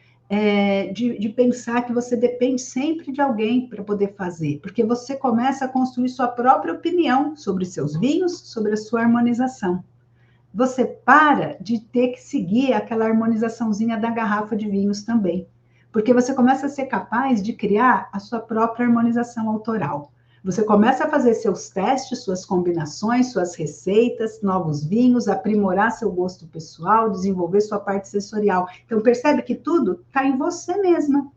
de pensar que você depende sempre de alguém para poder fazer, porque você começa a construir sua própria opinião sobre seus vinhos, sobre a sua harmonização. Você para de ter que seguir aquela harmonizaçãozinha da garrafa de vinhos também, porque você começa a ser capaz de criar a sua própria harmonização autoral. Você começa a fazer seus testes, suas combinações, suas receitas, novos vinhos, aprimorar seu gosto pessoal, desenvolver sua parte sensorial. Então, percebe que tudo está em você mesma.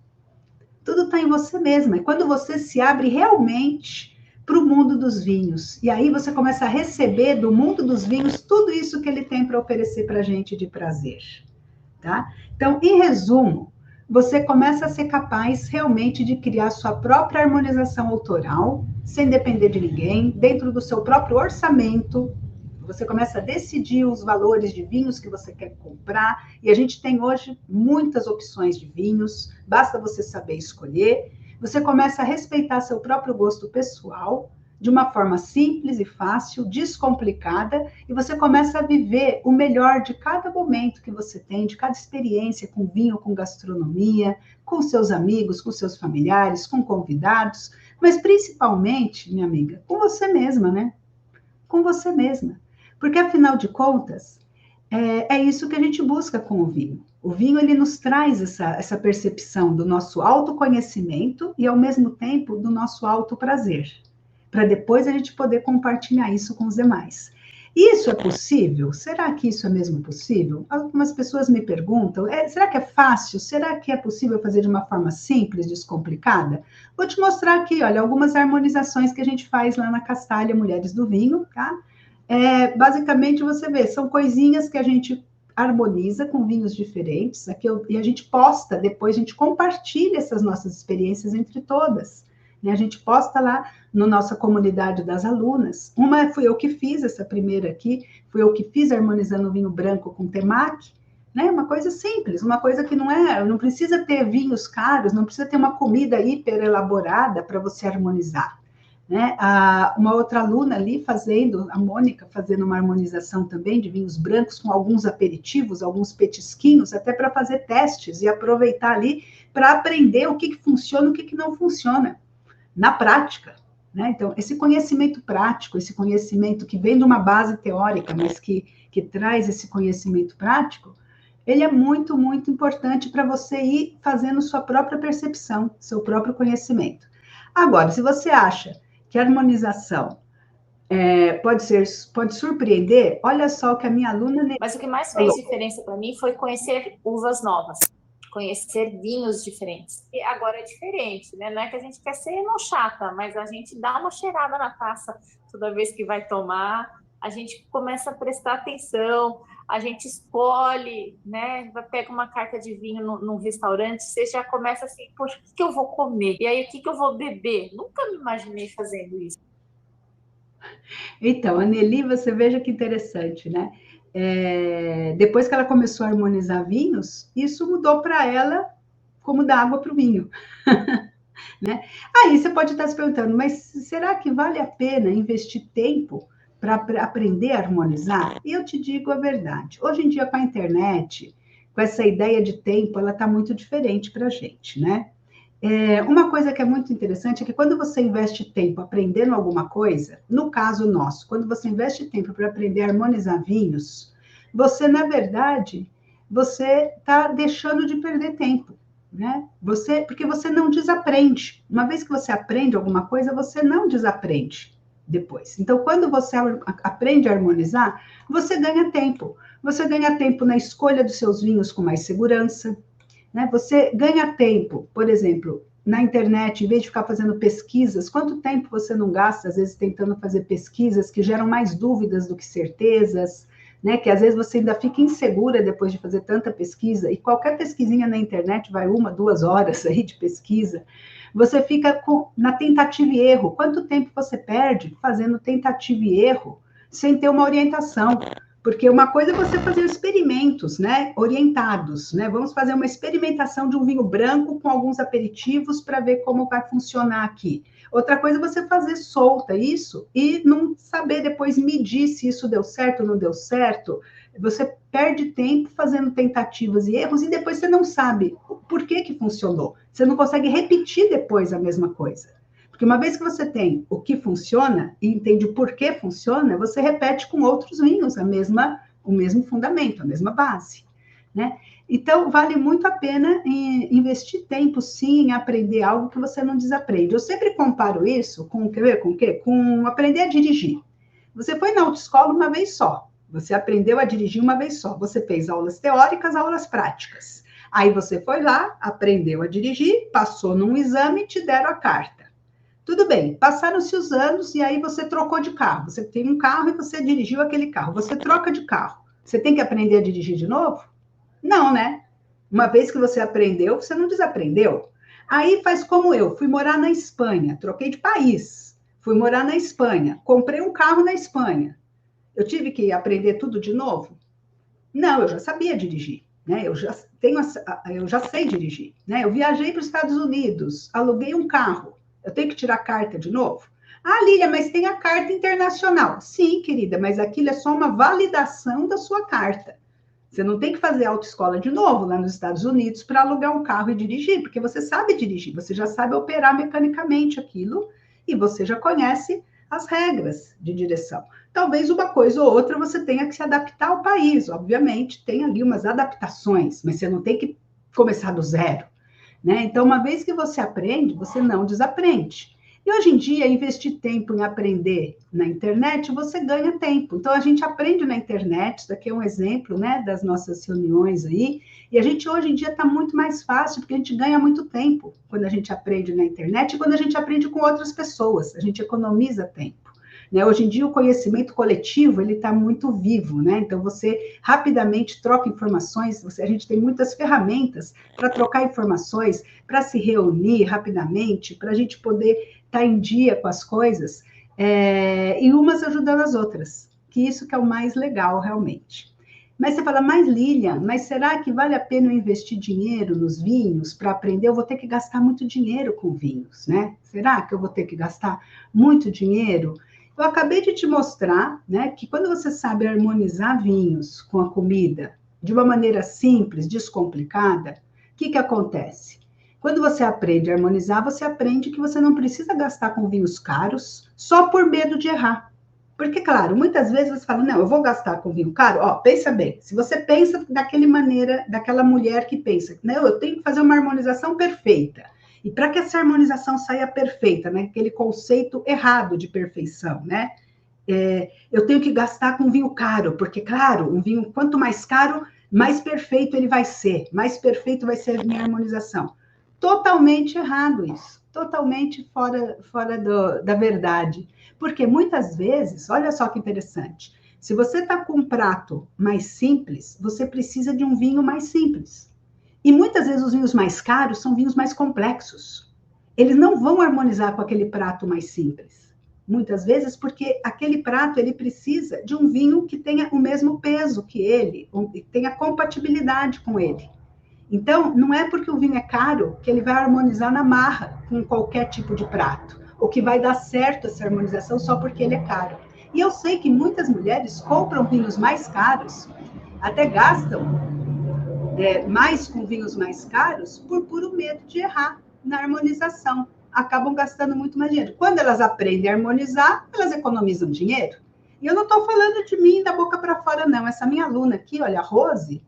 Tudo está em você mesma. É quando você se abre realmente para o mundo dos vinhos. E aí você começa a receber do mundo dos vinhos tudo isso que ele tem para oferecer para a gente de prazer. Tá? Então, em resumo, você começa a ser capaz realmente de criar sua própria harmonização autoral, sem depender de ninguém, dentro do seu próprio orçamento. Você começa a decidir os valores de vinhos que você quer comprar, e a gente tem hoje muitas opções de vinhos, basta você saber escolher. Você começa a respeitar seu próprio gosto pessoal, de uma forma simples e fácil, descomplicada, e você começa a viver o melhor de cada momento que você tem, de cada experiência com vinho, com gastronomia, com seus amigos, com seus familiares, com convidados, mas principalmente, minha amiga, com você mesma, né? Com você mesma. Porque, afinal de contas, é isso que a gente busca com o vinho. O vinho, ele nos traz essa percepção do nosso autoconhecimento e, ao mesmo tempo, do nosso autoprazer, para depois a gente poder compartilhar isso com os demais. Isso é possível? Será que isso é mesmo possível? Algumas pessoas me perguntam, será que é fácil? Será que é possível fazer de uma forma simples, descomplicada? Vou te mostrar aqui, olha, algumas harmonizações que a gente faz lá na Castalha Mulheres do Vinho, tá? Basicamente, você vê, são coisinhas que a gente harmoniza com vinhos diferentes, e a gente posta, depois a gente compartilha essas nossas experiências entre todas. A gente posta lá na nossa comunidade das alunas. Uma fui eu que fiz, essa primeira aqui, fui eu que fiz harmonizando o vinho branco com temaki, né? Uma coisa simples, uma coisa que não precisa ter vinhos caros, não precisa ter uma comida hiper elaborada para você harmonizar, né? Uma outra aluna ali a Mônica, fazendo uma harmonização também de vinhos brancos com alguns aperitivos, alguns petisquinhos, até para fazer testes e aproveitar ali para aprender o que funciona e o que não funciona na prática, né? Então, esse conhecimento prático, esse conhecimento que vem de uma base teórica, mas que traz esse conhecimento prático, ele é muito, muito importante para você ir fazendo sua própria percepção, seu próprio conhecimento. Agora, se você acha que a harmonização pode surpreender, olha só o que a minha aluna... Mas o que mais fez diferença para mim foi conhecer uvas novas, conhecer vinhos diferentes. E agora é diferente, né? Não é que a gente quer ser não chata, mas a gente dá uma cheirada na taça toda vez que vai tomar, a gente começa a prestar atenção, a gente escolhe, né? Pega uma carta de vinho num restaurante, você já começa assim, poxa, o que eu vou comer? E aí, o que eu vou beber? Nunca me imaginei fazendo isso. Então, a Nelly, você veja que interessante, né? Depois que ela começou a harmonizar vinhos, isso mudou para ela como dar água para o vinho. Né? Aí você pode estar se perguntando, mas será que vale a pena investir tempo para aprender a harmonizar? E eu te digo a verdade. Hoje em dia, com a internet, com essa ideia de tempo, ela está muito diferente para a gente, né? Uma coisa que é muito interessante é que quando você investe tempo aprendendo alguma coisa, no caso nosso, quando você investe tempo para aprender a harmonizar vinhos, você, na verdade, você está deixando de perder tempo, né? Porque você não desaprende. Uma vez que você aprende alguma coisa, você não desaprende depois. Então, quando você aprende a harmonizar, você ganha tempo. Você ganha tempo na escolha dos seus vinhos com mais segurança, né? Você ganha tempo, por exemplo, na internet, em vez de ficar fazendo pesquisas, quanto tempo você não gasta, às vezes, tentando fazer pesquisas que geram mais dúvidas do que certezas, né? Que às vezes você ainda fica insegura depois de fazer tanta pesquisa, e qualquer pesquisinha na internet vai 1, 2 horas aí de pesquisa, você fica na tentativa e erro. Quanto tempo você perde fazendo tentativa e erro sem ter uma orientação? Porque uma coisa é você fazer experimentos, né, orientados, né? Vamos fazer uma experimentação de um vinho branco com alguns aperitivos para ver como vai funcionar aqui. Outra coisa é você fazer solta isso e não saber depois medir se isso deu certo ou não deu certo. Você perde tempo fazendo tentativas e erros e depois você não sabe por que funcionou. Você não consegue repetir depois a mesma coisa. Porque uma vez que você tem o que funciona e entende o porquê funciona, você repete com outros vinhos o mesmo fundamento, a mesma base, né? Então, vale muito a pena investir tempo, sim, em aprender algo que você não desaprende. Eu sempre comparo isso quer ver com o quê? Com aprender a dirigir. Você foi na autoescola uma vez só, você aprendeu a dirigir uma vez só, você fez aulas teóricas, aulas práticas. Aí você foi lá, aprendeu a dirigir, passou num exame e te deram a carta. Tudo bem, passaram-se os anos e aí você trocou de carro. Você tem um carro e você dirigiu aquele carro. Você troca de carro. Você tem que aprender a dirigir de novo? Não, né? Uma vez que você aprendeu, você não desaprendeu. Aí faz como eu, fui morar na Espanha, troquei de país, fui morar na Espanha, comprei um carro na Espanha. Eu tive que aprender tudo de novo? Não, eu já sabia dirigir, né? Eu já sei dirigir, né? Eu viajei para os Estados Unidos, aluguei um carro. Eu tenho que tirar carta de novo? Ah, Lília, mas tem a carta internacional. Sim, querida, mas aquilo é só uma validação da sua carta. Você não tem que fazer autoescola de novo lá nos Estados Unidos para alugar um carro e dirigir, porque você sabe dirigir, você já sabe operar mecanicamente aquilo e você já conhece as regras de direção. Talvez uma coisa ou outra você tenha que se adaptar ao país, obviamente, tem ali umas adaptações, mas você não tem que começar do zero. Né? Então, uma vez que você aprende, você não desaprende. E hoje em dia, investir tempo em aprender na internet, você ganha tempo. Então, a gente aprende na internet, isso aqui é um exemplo, né, das nossas reuniões aí, e a gente hoje em dia está muito mais fácil, porque a gente ganha muito tempo quando a gente aprende na internet e quando a gente aprende com outras pessoas, a gente economiza tempo. Né? Hoje em dia, o conhecimento coletivo ele está muito vivo, né? Então, você rapidamente troca informações, a gente tem muitas ferramentas para trocar informações, para se reunir rapidamente, para a gente poder estar em dia com as coisas, e umas ajudando as outras, que isso que é o mais legal, realmente. Mas você fala, mas Lilian, mas será que vale a pena eu investir dinheiro nos vinhos para aprender? Eu vou ter que gastar muito dinheiro com vinhos, né? Será que eu vou ter que gastar muito dinheiro? Eu acabei de te mostrar, né, que quando você sabe harmonizar vinhos com a comida de uma maneira simples, descomplicada, o que acontece? Quando você aprende a harmonizar, você aprende que você não precisa gastar com vinhos caros só por medo de errar. Porque, claro, muitas vezes você fala, não, eu vou gastar com vinho caro. Ó, pensa bem, se você pensa daquela mulher que pensa, não, eu tenho que fazer uma harmonização perfeita. E para que essa harmonização saia perfeita, né, aquele conceito errado de perfeição, né? Eu tenho que gastar com vinho caro, porque, claro, um vinho, quanto mais caro, mais perfeito ele vai ser, mais perfeito vai ser a minha harmonização. Totalmente errado isso, totalmente fora da verdade. Porque muitas vezes, olha só que interessante, se você está com um prato mais simples, você precisa de um vinho mais simples. E muitas vezes os vinhos mais caros são vinhos mais complexos. Eles não vão harmonizar com aquele prato mais simples. Muitas vezes porque aquele prato ele precisa de um vinho que tenha o mesmo peso que ele, que tenha compatibilidade com ele. Então, não é porque o vinho é caro que ele vai harmonizar na marra com qualquer tipo de prato, ou que vai dar certo essa harmonização só porque ele é caro. E eu sei que muitas mulheres compram vinhos mais caros, até gastam mais com vinhos mais caros por puro medo de errar na harmonização. Acabam gastando muito mais dinheiro. Quando elas aprendem a harmonizar, elas economizam dinheiro. E eu não estou falando de mim da boca para fora, não. Essa minha aluna aqui, olha, a Rose,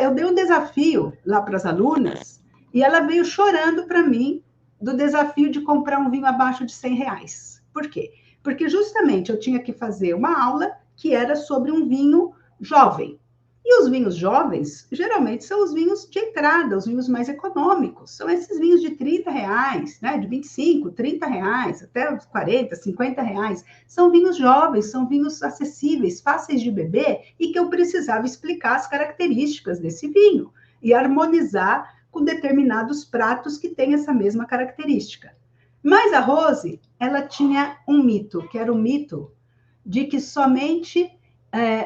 eu dei um desafio lá para as alunas e ela veio chorando para mim do desafio de comprar um vinho abaixo de R$100. Por quê? Porque justamente eu tinha que fazer uma aula que era sobre um vinho jovem. E os vinhos jovens, geralmente, são os vinhos de entrada, os vinhos mais econômicos. São esses vinhos de R$30, né? De 25, R$30, até uns 40, R$50. São vinhos jovens, são vinhos acessíveis, fáceis de beber, e que eu precisava explicar as características desse vinho e harmonizar com determinados pratos que têm essa mesma característica. Mas a Rose, ela tinha um mito, que era o mito de que somente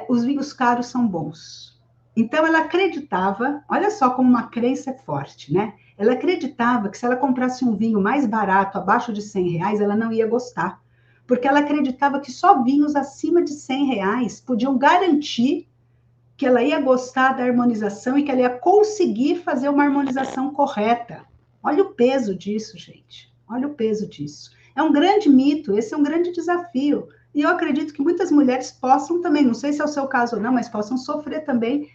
os vinhos caros são bons. Então, ela acreditava, olha só como uma crença é forte, né? Ela acreditava que se ela comprasse um vinho mais barato, abaixo de R$100, ela não ia gostar. Porque ela acreditava que só vinhos acima de R$100 podiam garantir que ela ia gostar da harmonização e que ela ia conseguir fazer uma harmonização correta. Olha o peso disso, gente. Olha o peso disso. É um grande mito, esse é um grande desafio. E eu acredito que muitas mulheres possam também, não sei se é o seu caso ou não, mas possam sofrer também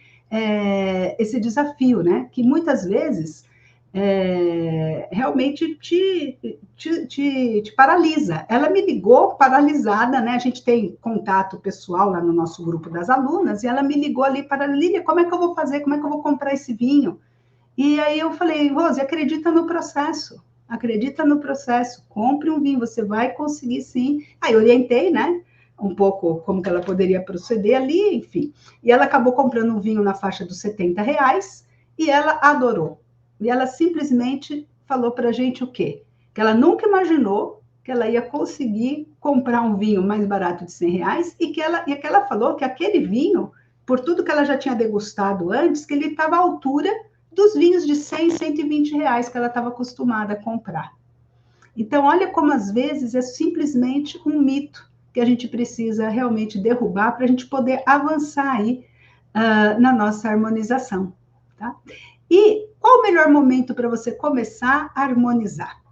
esse desafio, né? Que muitas vezes realmente te paralisa. Ela me ligou paralisada, né? A gente tem contato pessoal lá no nosso grupo das alunas, e ela me ligou ali para Lília, como é que eu vou fazer? Como é que eu vou comprar esse vinho? E aí eu falei, Rose, acredita no processo. Acredita no processo, compre um vinho, você vai conseguir sim. Aí orientei, né? Um pouco como que ela poderia proceder ali, enfim. E ela acabou comprando um vinho na faixa dos R$70 e ela adorou. E ela simplesmente falou para a gente o quê? Que ela nunca imaginou que ela ia conseguir comprar um vinho mais barato de R$100 e que ela falou que aquele vinho, por tudo que ela já tinha degustado antes, que ele estava à altura dos vinhos de R$100, R$120 que ela estava acostumada a comprar. Então, olha como às vezes é simplesmente um mito que a gente precisa realmente derrubar para a gente poder avançar aí na nossa harmonização, tá? E qual o melhor momento para você começar a harmonizar?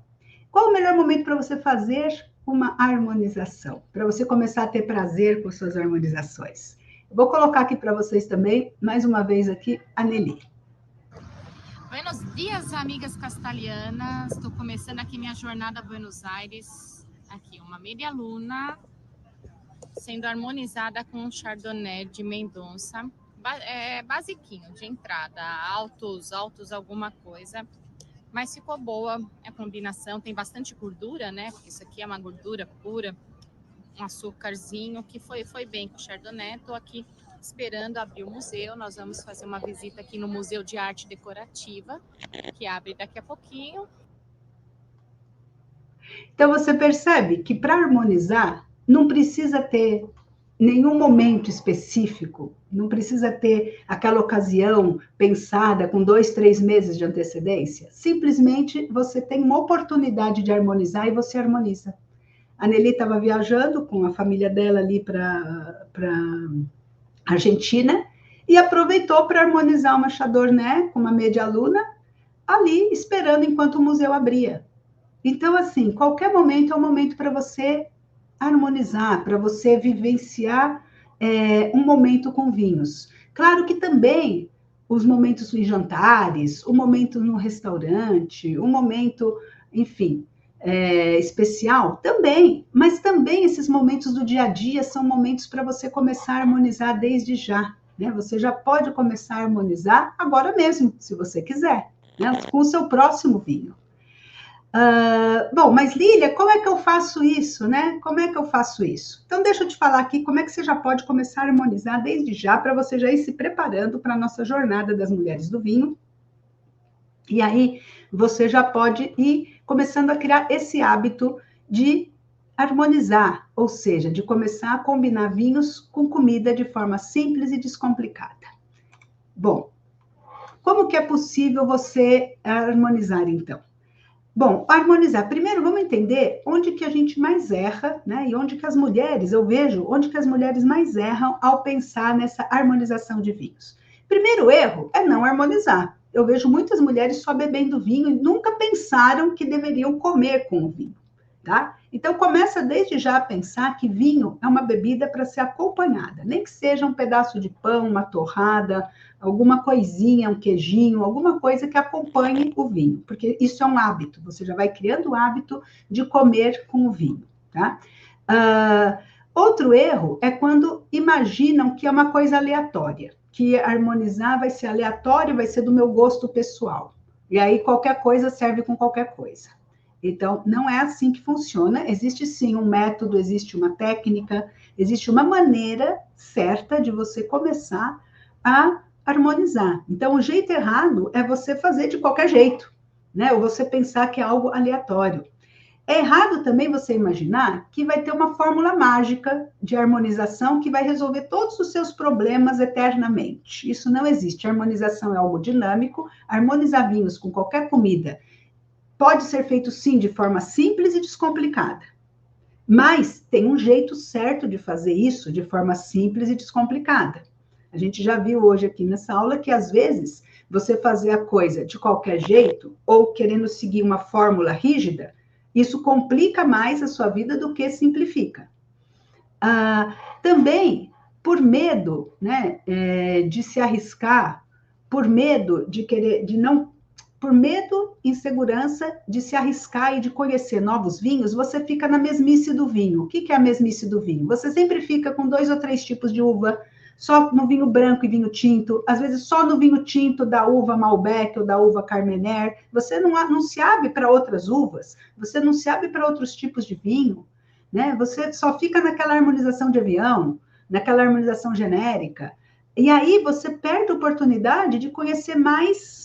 Qual o melhor momento para você fazer uma harmonização? Para você começar a ter prazer com suas harmonizações? Eu vou colocar aqui para vocês também, mais uma vez aqui, a Nelly. Buenos dias, amigas castelhanas. Estou começando aqui minha jornada a Buenos Aires. Aqui, uma meia luna sendo harmonizada com um Chardonnay de Mendonça. Basiquinho, de entrada. Altos, alguma coisa. Mas ficou boa a combinação. Tem bastante gordura, né? Porque isso aqui é uma gordura pura. Um açúcarzinho que foi bem com o Chardonnay. Estou aqui esperando abrir o museu. Nós vamos fazer uma visita aqui no Museu de Arte Decorativa, que abre daqui a pouquinho. Então, você percebe que para harmonizar, não precisa ter nenhum momento específico, não precisa ter aquela ocasião pensada com 2, 3 meses de antecedência. Simplesmente você tem uma oportunidade de harmonizar e você harmoniza. A Nelly estava viajando com a família dela ali para Argentina e aproveitou para harmonizar uma chadorné com uma meia luna ali, esperando enquanto o museu abria. Então, assim, qualquer momento é um momento para você harmonizar, para você vivenciar um momento com vinhos. Claro que também os momentos em jantares, o momento no restaurante, o momento, enfim, especial, também. Mas também esses momentos do dia a dia são momentos para você começar a harmonizar desde já. Né? Você já pode começar a harmonizar agora mesmo, se você quiser, né? Com o seu próximo vinho. Bom, mas Lília, como é que eu faço isso, né? Como é que eu faço isso? Então, deixa eu te falar aqui como é que você já pode começar a harmonizar desde já, para você já ir se preparando para a nossa jornada das mulheres do vinho. E aí, você já pode ir começando a criar esse hábito de harmonizar, ou seja, de começar a combinar vinhos com comida de forma simples e descomplicada. Bom, como que é possível você harmonizar, então? Bom, harmonizar. Primeiro, vamos entender onde que a gente mais erra, né? E onde que as mulheres, eu vejo, onde que as mulheres mais erram ao pensar nessa harmonização de vinhos. Primeiro erro é não harmonizar. Eu vejo muitas mulheres só bebendo vinho e nunca pensaram que deveriam comer com o vinho, tá? Então, começa desde já a pensar que vinho é uma bebida para ser acompanhada, nem que seja um pedaço de pão, uma torrada, alguma coisinha, um queijinho, alguma coisa que acompanhe o vinho, porque isso é um hábito, você já vai criando o hábito de comer com o vinho, tá? Outro erro é quando imaginam que é uma coisa aleatória, que harmonizar vai ser aleatório, vai ser do meu gosto pessoal, e aí qualquer coisa serve com qualquer coisa. Então, não é assim que funciona. Existe sim um método, existe uma técnica, existe uma maneira certa de você começar a harmonizar. Então, o jeito errado é você fazer de qualquer jeito, né? Ou você pensar que é algo aleatório. É errado também você imaginar que vai ter uma fórmula mágica de harmonização que vai resolver todos os seus problemas eternamente. Isso não existe. A harmonização é algo dinâmico. Harmonizar vinhos com qualquer comida pode ser feito, sim, de forma simples e descomplicada. Mas tem um jeito certo de fazer isso de forma simples e descomplicada. A gente já viu hoje aqui nessa aula que, às vezes, você fazer a coisa de qualquer jeito ou querendo seguir uma fórmula rígida, isso complica mais a sua vida do que simplifica. Também, por medo, né, de se arriscar, por medo de querer, de não... Por medo e insegurança de se arriscar e de conhecer novos vinhos, você fica na mesmice do vinho. O que é a mesmice do vinho? Você sempre fica com 2 ou 3 tipos de uva, só no vinho branco e vinho tinto, às vezes só no vinho tinto da uva Malbec ou da uva Carmener. Você não se abre para outras uvas, você não se abre para outros tipos de vinho, né? Você só fica naquela harmonização de avião, naquela harmonização genérica. E aí você perde a oportunidade de conhecer mais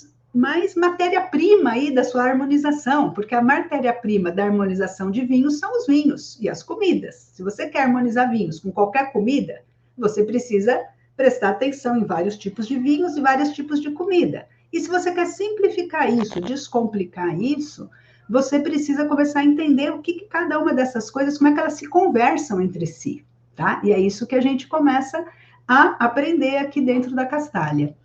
matéria-prima aí da sua harmonização, porque a matéria-prima da harmonização de vinhos são os vinhos e as comidas. Se você quer harmonizar vinhos com qualquer comida, você precisa prestar atenção em vários tipos de vinhos e vários tipos de comida. E se você quer simplificar isso, descomplicar isso, você precisa começar a entender o que cada uma dessas coisas, como é que elas se conversam entre si, tá? E é isso que a gente começa a aprender aqui dentro da Castalha.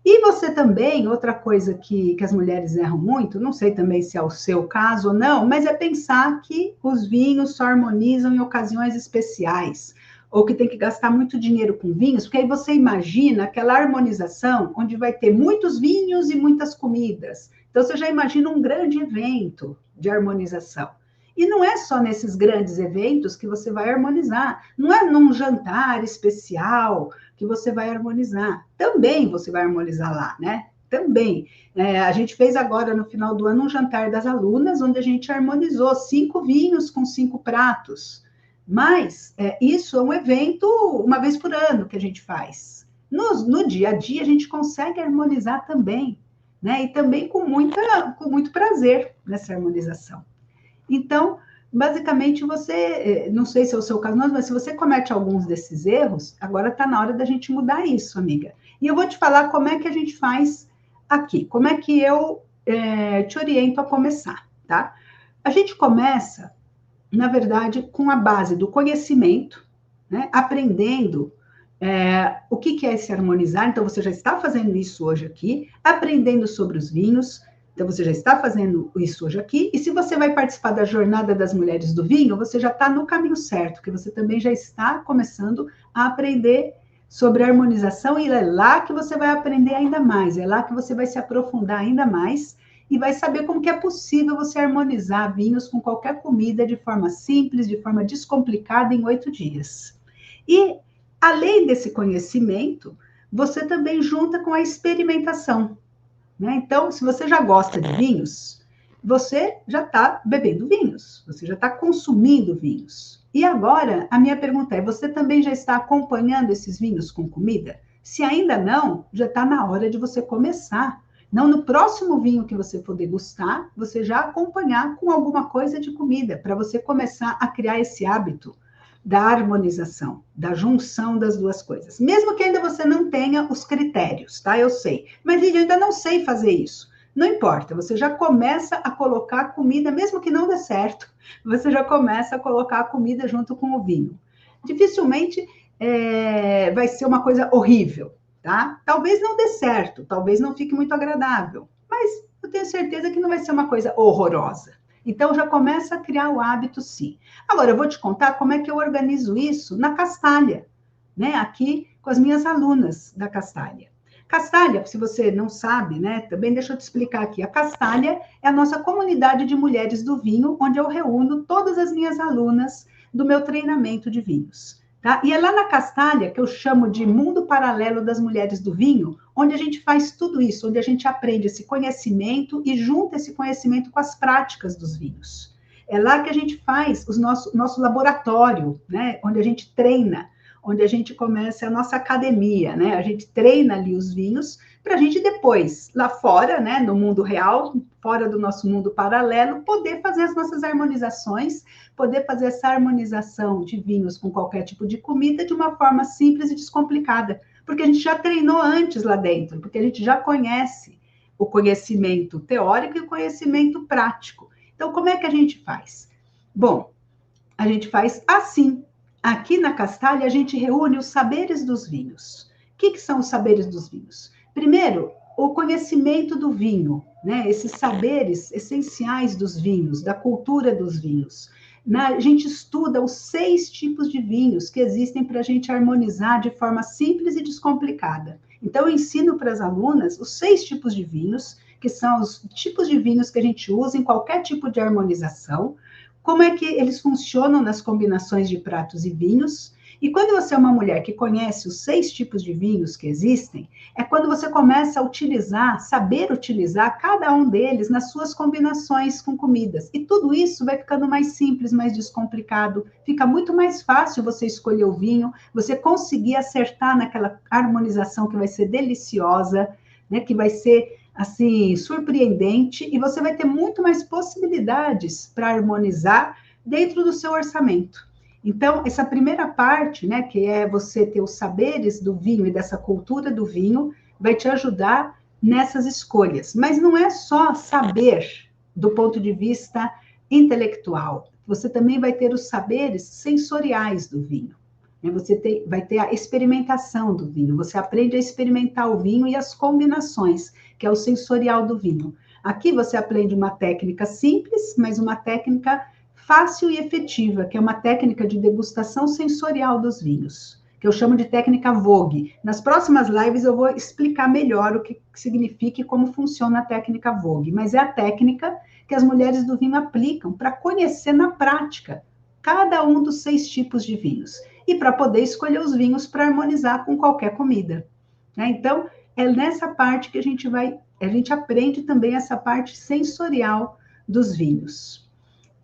E você também, outra coisa que as mulheres erram muito, não sei também se é o seu caso ou não, mas é pensar que os vinhos só harmonizam em ocasiões especiais, ou que tem que gastar muito dinheiro com vinhos, porque aí você imagina aquela harmonização onde vai ter muitos vinhos e muitas comidas. Então, você já imagina um grande evento de harmonização. E não é só nesses grandes eventos que você vai harmonizar, não é num jantar especial que você vai harmonizar. Também você vai harmonizar lá, né? Também. A gente fez agora, no final do ano, um jantar das alunas, onde a gente harmonizou 5 vinhos com 5 pratos. Mas isso é um evento uma vez por ano que a gente faz. No dia a dia, a gente consegue harmonizar também, né? E também com muito prazer nessa harmonização. Então, basicamente você, não sei se é o seu caso, mas se você comete alguns desses erros, agora está na hora da gente mudar isso, amiga. E eu vou te falar como é que a gente faz aqui, como é que eu te oriento a começar, tá? A gente começa, na verdade, com a base do conhecimento, né? Aprendendo o que é se harmonizar. Então, você já está fazendo isso hoje aqui, aprendendo sobre os vinhos. Então, você já está fazendo isso hoje aqui. E se você vai participar da Jornada das Mulheres do Vinho, você já está no caminho certo, porque você também já está começando a aprender sobre harmonização, e é lá que você vai aprender ainda mais, é lá que você vai se aprofundar ainda mais e vai saber como que é possível você harmonizar vinhos com qualquer comida de forma simples, de forma descomplicada, em 8 dias. E, além desse conhecimento, você também junta com a experimentação, né? Então, se você já gosta de vinhos, você já está bebendo vinhos, você já está consumindo vinhos. E agora, a minha pergunta é, você também já está acompanhando esses vinhos com comida? Se ainda não, já está na hora de você começar. Não no próximo vinho que você for degustar, você já acompanhar com alguma coisa de comida, para você começar a criar esse hábito da harmonização, da junção das duas coisas. Mesmo que ainda você não tenha os critérios, tá? Eu sei. Mas, Lídia, eu ainda não sei fazer isso. Não importa, você já começa a colocar a comida, mesmo que não dê certo, você já começa a colocar a comida junto com o vinho. Dificilmente vai ser uma coisa horrível, tá? Talvez não dê certo, talvez não fique muito agradável, mas eu tenho certeza que não vai ser uma coisa horrorosa. Então, já começa a criar o hábito, sim. Agora, eu vou te contar como é que eu organizo isso na Castalha, né? Aqui com as minhas alunas da Castalha. Castalha, se você não sabe, né? Também deixa eu te explicar aqui. A Castalha é a nossa comunidade de mulheres do vinho, onde eu reúno todas as minhas alunas do meu treinamento de vinhos. Tá? E é lá na Castalha que eu chamo de mundo paralelo das mulheres do vinho, onde a gente faz tudo isso, onde a gente aprende esse conhecimento e junta esse conhecimento com as práticas dos vinhos. É lá que a gente faz o nosso laboratório, né? Onde a gente treina, onde a gente começa a nossa academia, né? A gente treina ali os vinhos para a gente depois, lá fora, né? No mundo real, fora do nosso mundo paralelo, poder fazer as nossas harmonizações, poder fazer essa harmonização de vinhos com qualquer tipo de comida de uma forma simples e descomplicada, porque a gente já treinou antes lá dentro, porque a gente já conhece o conhecimento teórico e o conhecimento prático. Então, como é que a gente faz? Bom, a gente faz assim. Aqui na Castalha, a gente reúne os saberes dos vinhos. O que são os saberes dos vinhos? Primeiro, o conhecimento do vinho, né? Esses saberes essenciais dos vinhos, da cultura dos vinhos. A gente estuda os 6 tipos de vinhos que existem para a gente harmonizar de forma simples e descomplicada. Então, eu ensino para as alunas os 6 tipos de vinhos, que são os tipos de vinhos que a gente usa em qualquer tipo de harmonização, como é que eles funcionam nas combinações de pratos e vinhos. E quando você é uma mulher que conhece os 6 tipos de vinhos que existem, é quando você começa a utilizar, saber utilizar cada um deles nas suas combinações com comidas. E tudo isso vai ficando mais simples, mais descomplicado. Fica muito mais fácil você escolher o vinho, você conseguir acertar naquela harmonização que vai ser deliciosa, né, que vai ser assim, surpreendente, e você vai ter muito mais possibilidades para harmonizar dentro do seu orçamento. Então, essa primeira parte, né, que é você ter os saberes do vinho e dessa cultura do vinho, vai te ajudar nessas escolhas. Mas não é só saber do ponto de vista intelectual, você também vai ter os saberes sensoriais do vinho. Você vai ter a experimentação do vinho, você aprende a experimentar o vinho e as combinações, que é o sensorial do vinho. Aqui você aprende uma técnica simples, mas uma técnica fácil e efetiva, que é uma técnica de degustação sensorial dos vinhos, que eu chamo de técnica Vogue. Nas próximas lives eu vou explicar melhor o que significa e como funciona a técnica Vogue, mas é a técnica que as mulheres do vinho aplicam para conhecer na prática cada um dos 6 tipos de vinhos e para poder escolher os vinhos para harmonizar com qualquer comida, né? Então, é nessa parte que a gente aprende também essa parte sensorial dos vinhos.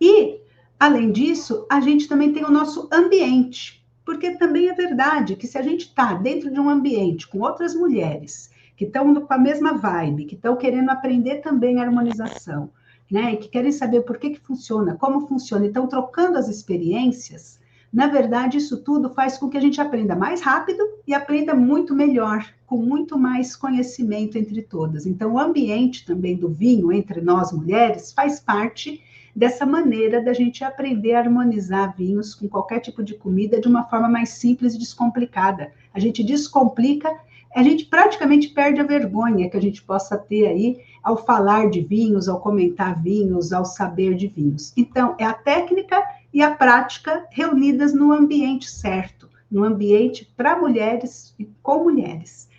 E, além disso, a gente também tem o nosso ambiente, porque também é verdade que se a gente está dentro de um ambiente com outras mulheres que estão com a mesma vibe, que estão querendo aprender também a harmonização, né? E que querem saber por que funciona, como funciona. Então, trocando as experiências, na verdade, isso tudo faz com que a gente aprenda mais rápido e aprenda muito melhor, com muito mais conhecimento entre todas. Então, o ambiente também do vinho entre nós mulheres faz parte dessa maneira da gente aprender a harmonizar vinhos com qualquer tipo de comida de uma forma mais simples e descomplicada. A gente descomplica, a gente praticamente perde a vergonha que a gente possa ter aí ao falar de vinhos, ao comentar vinhos, ao saber de vinhos. Então, é a técnica e a prática reunidas no ambiente certo, no ambiente para mulheres e com mulheres.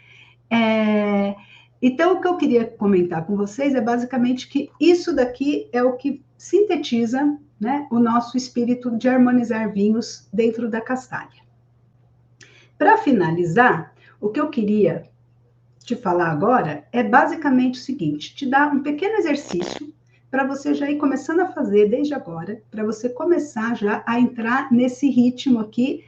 Então, o que eu queria comentar com vocês é basicamente que isso daqui é o que sintetiza, né, o nosso espírito de harmonizar vinhos dentro da Castalha. Para finalizar, o que eu queria te falar agora é basicamente o seguinte, te dar um pequeno exercício para você já ir começando a fazer desde agora, para você começar já a entrar nesse ritmo aqui.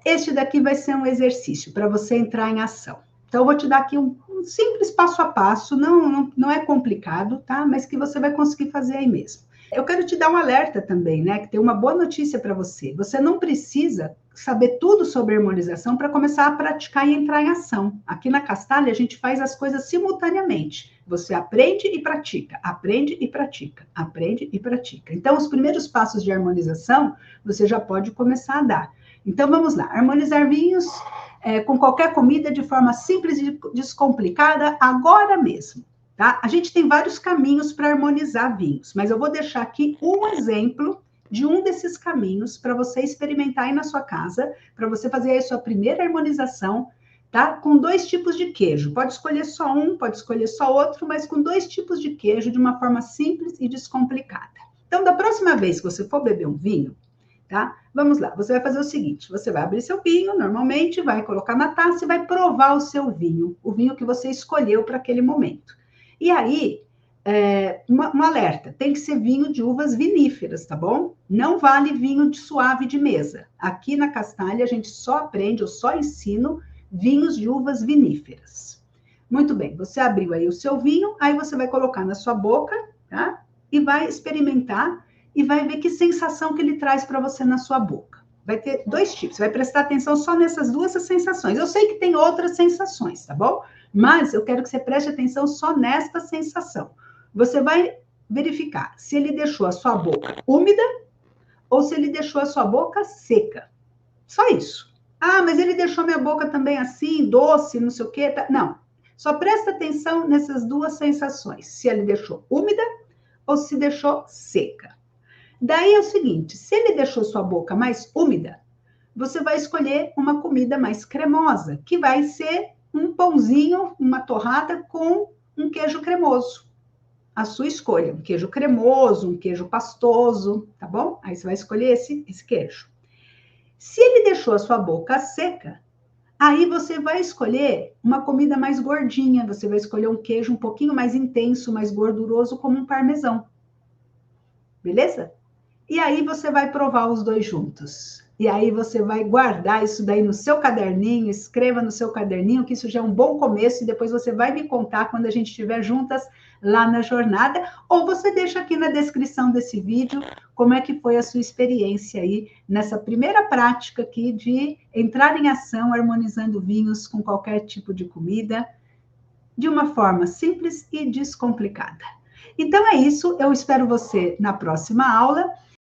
Este daqui vai ser um exercício para você entrar em ação. Então, eu vou te dar aqui um simples passo a passo, não é complicado, tá? Mas que você vai conseguir fazer aí mesmo. Eu quero te dar um alerta também, né? Que tem uma boa notícia para você. Você não precisa saber tudo sobre harmonização para começar a praticar e entrar em ação. Aqui na Castalha, a gente faz as coisas simultaneamente. Você aprende e pratica, aprende e pratica, aprende e pratica. Então, os primeiros passos de harmonização, você já pode começar a dar. Então, vamos lá. Harmonizar vinhos com qualquer comida de forma simples e descomplicada, agora mesmo. Tá? A gente tem vários caminhos para harmonizar vinhos, mas eu vou deixar aqui um exemplo de um desses caminhos para você experimentar aí na sua casa, para você fazer aí a sua primeira harmonização, tá? Com 2 tipos de queijo. Pode escolher só um, pode escolher só outro, mas com 2 tipos de queijo de uma forma simples e descomplicada. Então, da próxima vez que você for beber um vinho, tá? Vamos lá, você vai fazer o seguinte, você vai abrir seu vinho, normalmente, vai colocar na taça e vai provar o seu vinho, o vinho que você escolheu para aquele momento. E aí, um alerta, tem que ser vinho de uvas viníferas, tá bom? Não vale vinho de suave de mesa. Aqui na Castalha, a gente só aprende, eu só ensino vinhos de uvas viníferas. Muito bem, você abriu aí o seu vinho, aí você vai colocar na sua boca, tá? E vai experimentar e vai ver que sensação que ele traz para você na sua boca. Vai ter 2 tipos, você vai prestar atenção só nessas 2 sensações. Eu sei que tem outras sensações, tá bom? Mas eu quero que você preste atenção só nesta sensação. Você vai verificar se ele deixou a sua boca úmida ou se ele deixou a sua boca seca. Só isso. Ah, mas ele deixou minha boca também assim, doce, não sei o quê. Tá? Não. Só presta atenção nessas 2 sensações. Se ele deixou úmida ou se deixou seca. Daí é o seguinte, se ele deixou sua boca mais úmida, você vai escolher uma comida mais cremosa, que vai ser um pãozinho, uma torrada com um queijo cremoso. A sua escolha, um queijo cremoso, um queijo pastoso, tá bom? Aí você vai escolher esse queijo. Se ele deixou a sua boca seca, aí você vai escolher uma comida mais gordinha, você vai escolher um queijo um pouquinho mais intenso, mais gorduroso, como um parmesão. Beleza? E aí você vai provar os 2 juntos. E aí você vai guardar isso daí no seu caderninho, escreva no seu caderninho, que isso já é um bom começo, e depois você vai me contar quando a gente estiver juntas lá na jornada, ou você deixa aqui na descrição desse vídeo como é que foi a sua experiência aí nessa primeira prática aqui de entrar em ação, harmonizando vinhos com qualquer tipo de comida, de uma forma simples e descomplicada. Então é isso, eu espero você na próxima aula.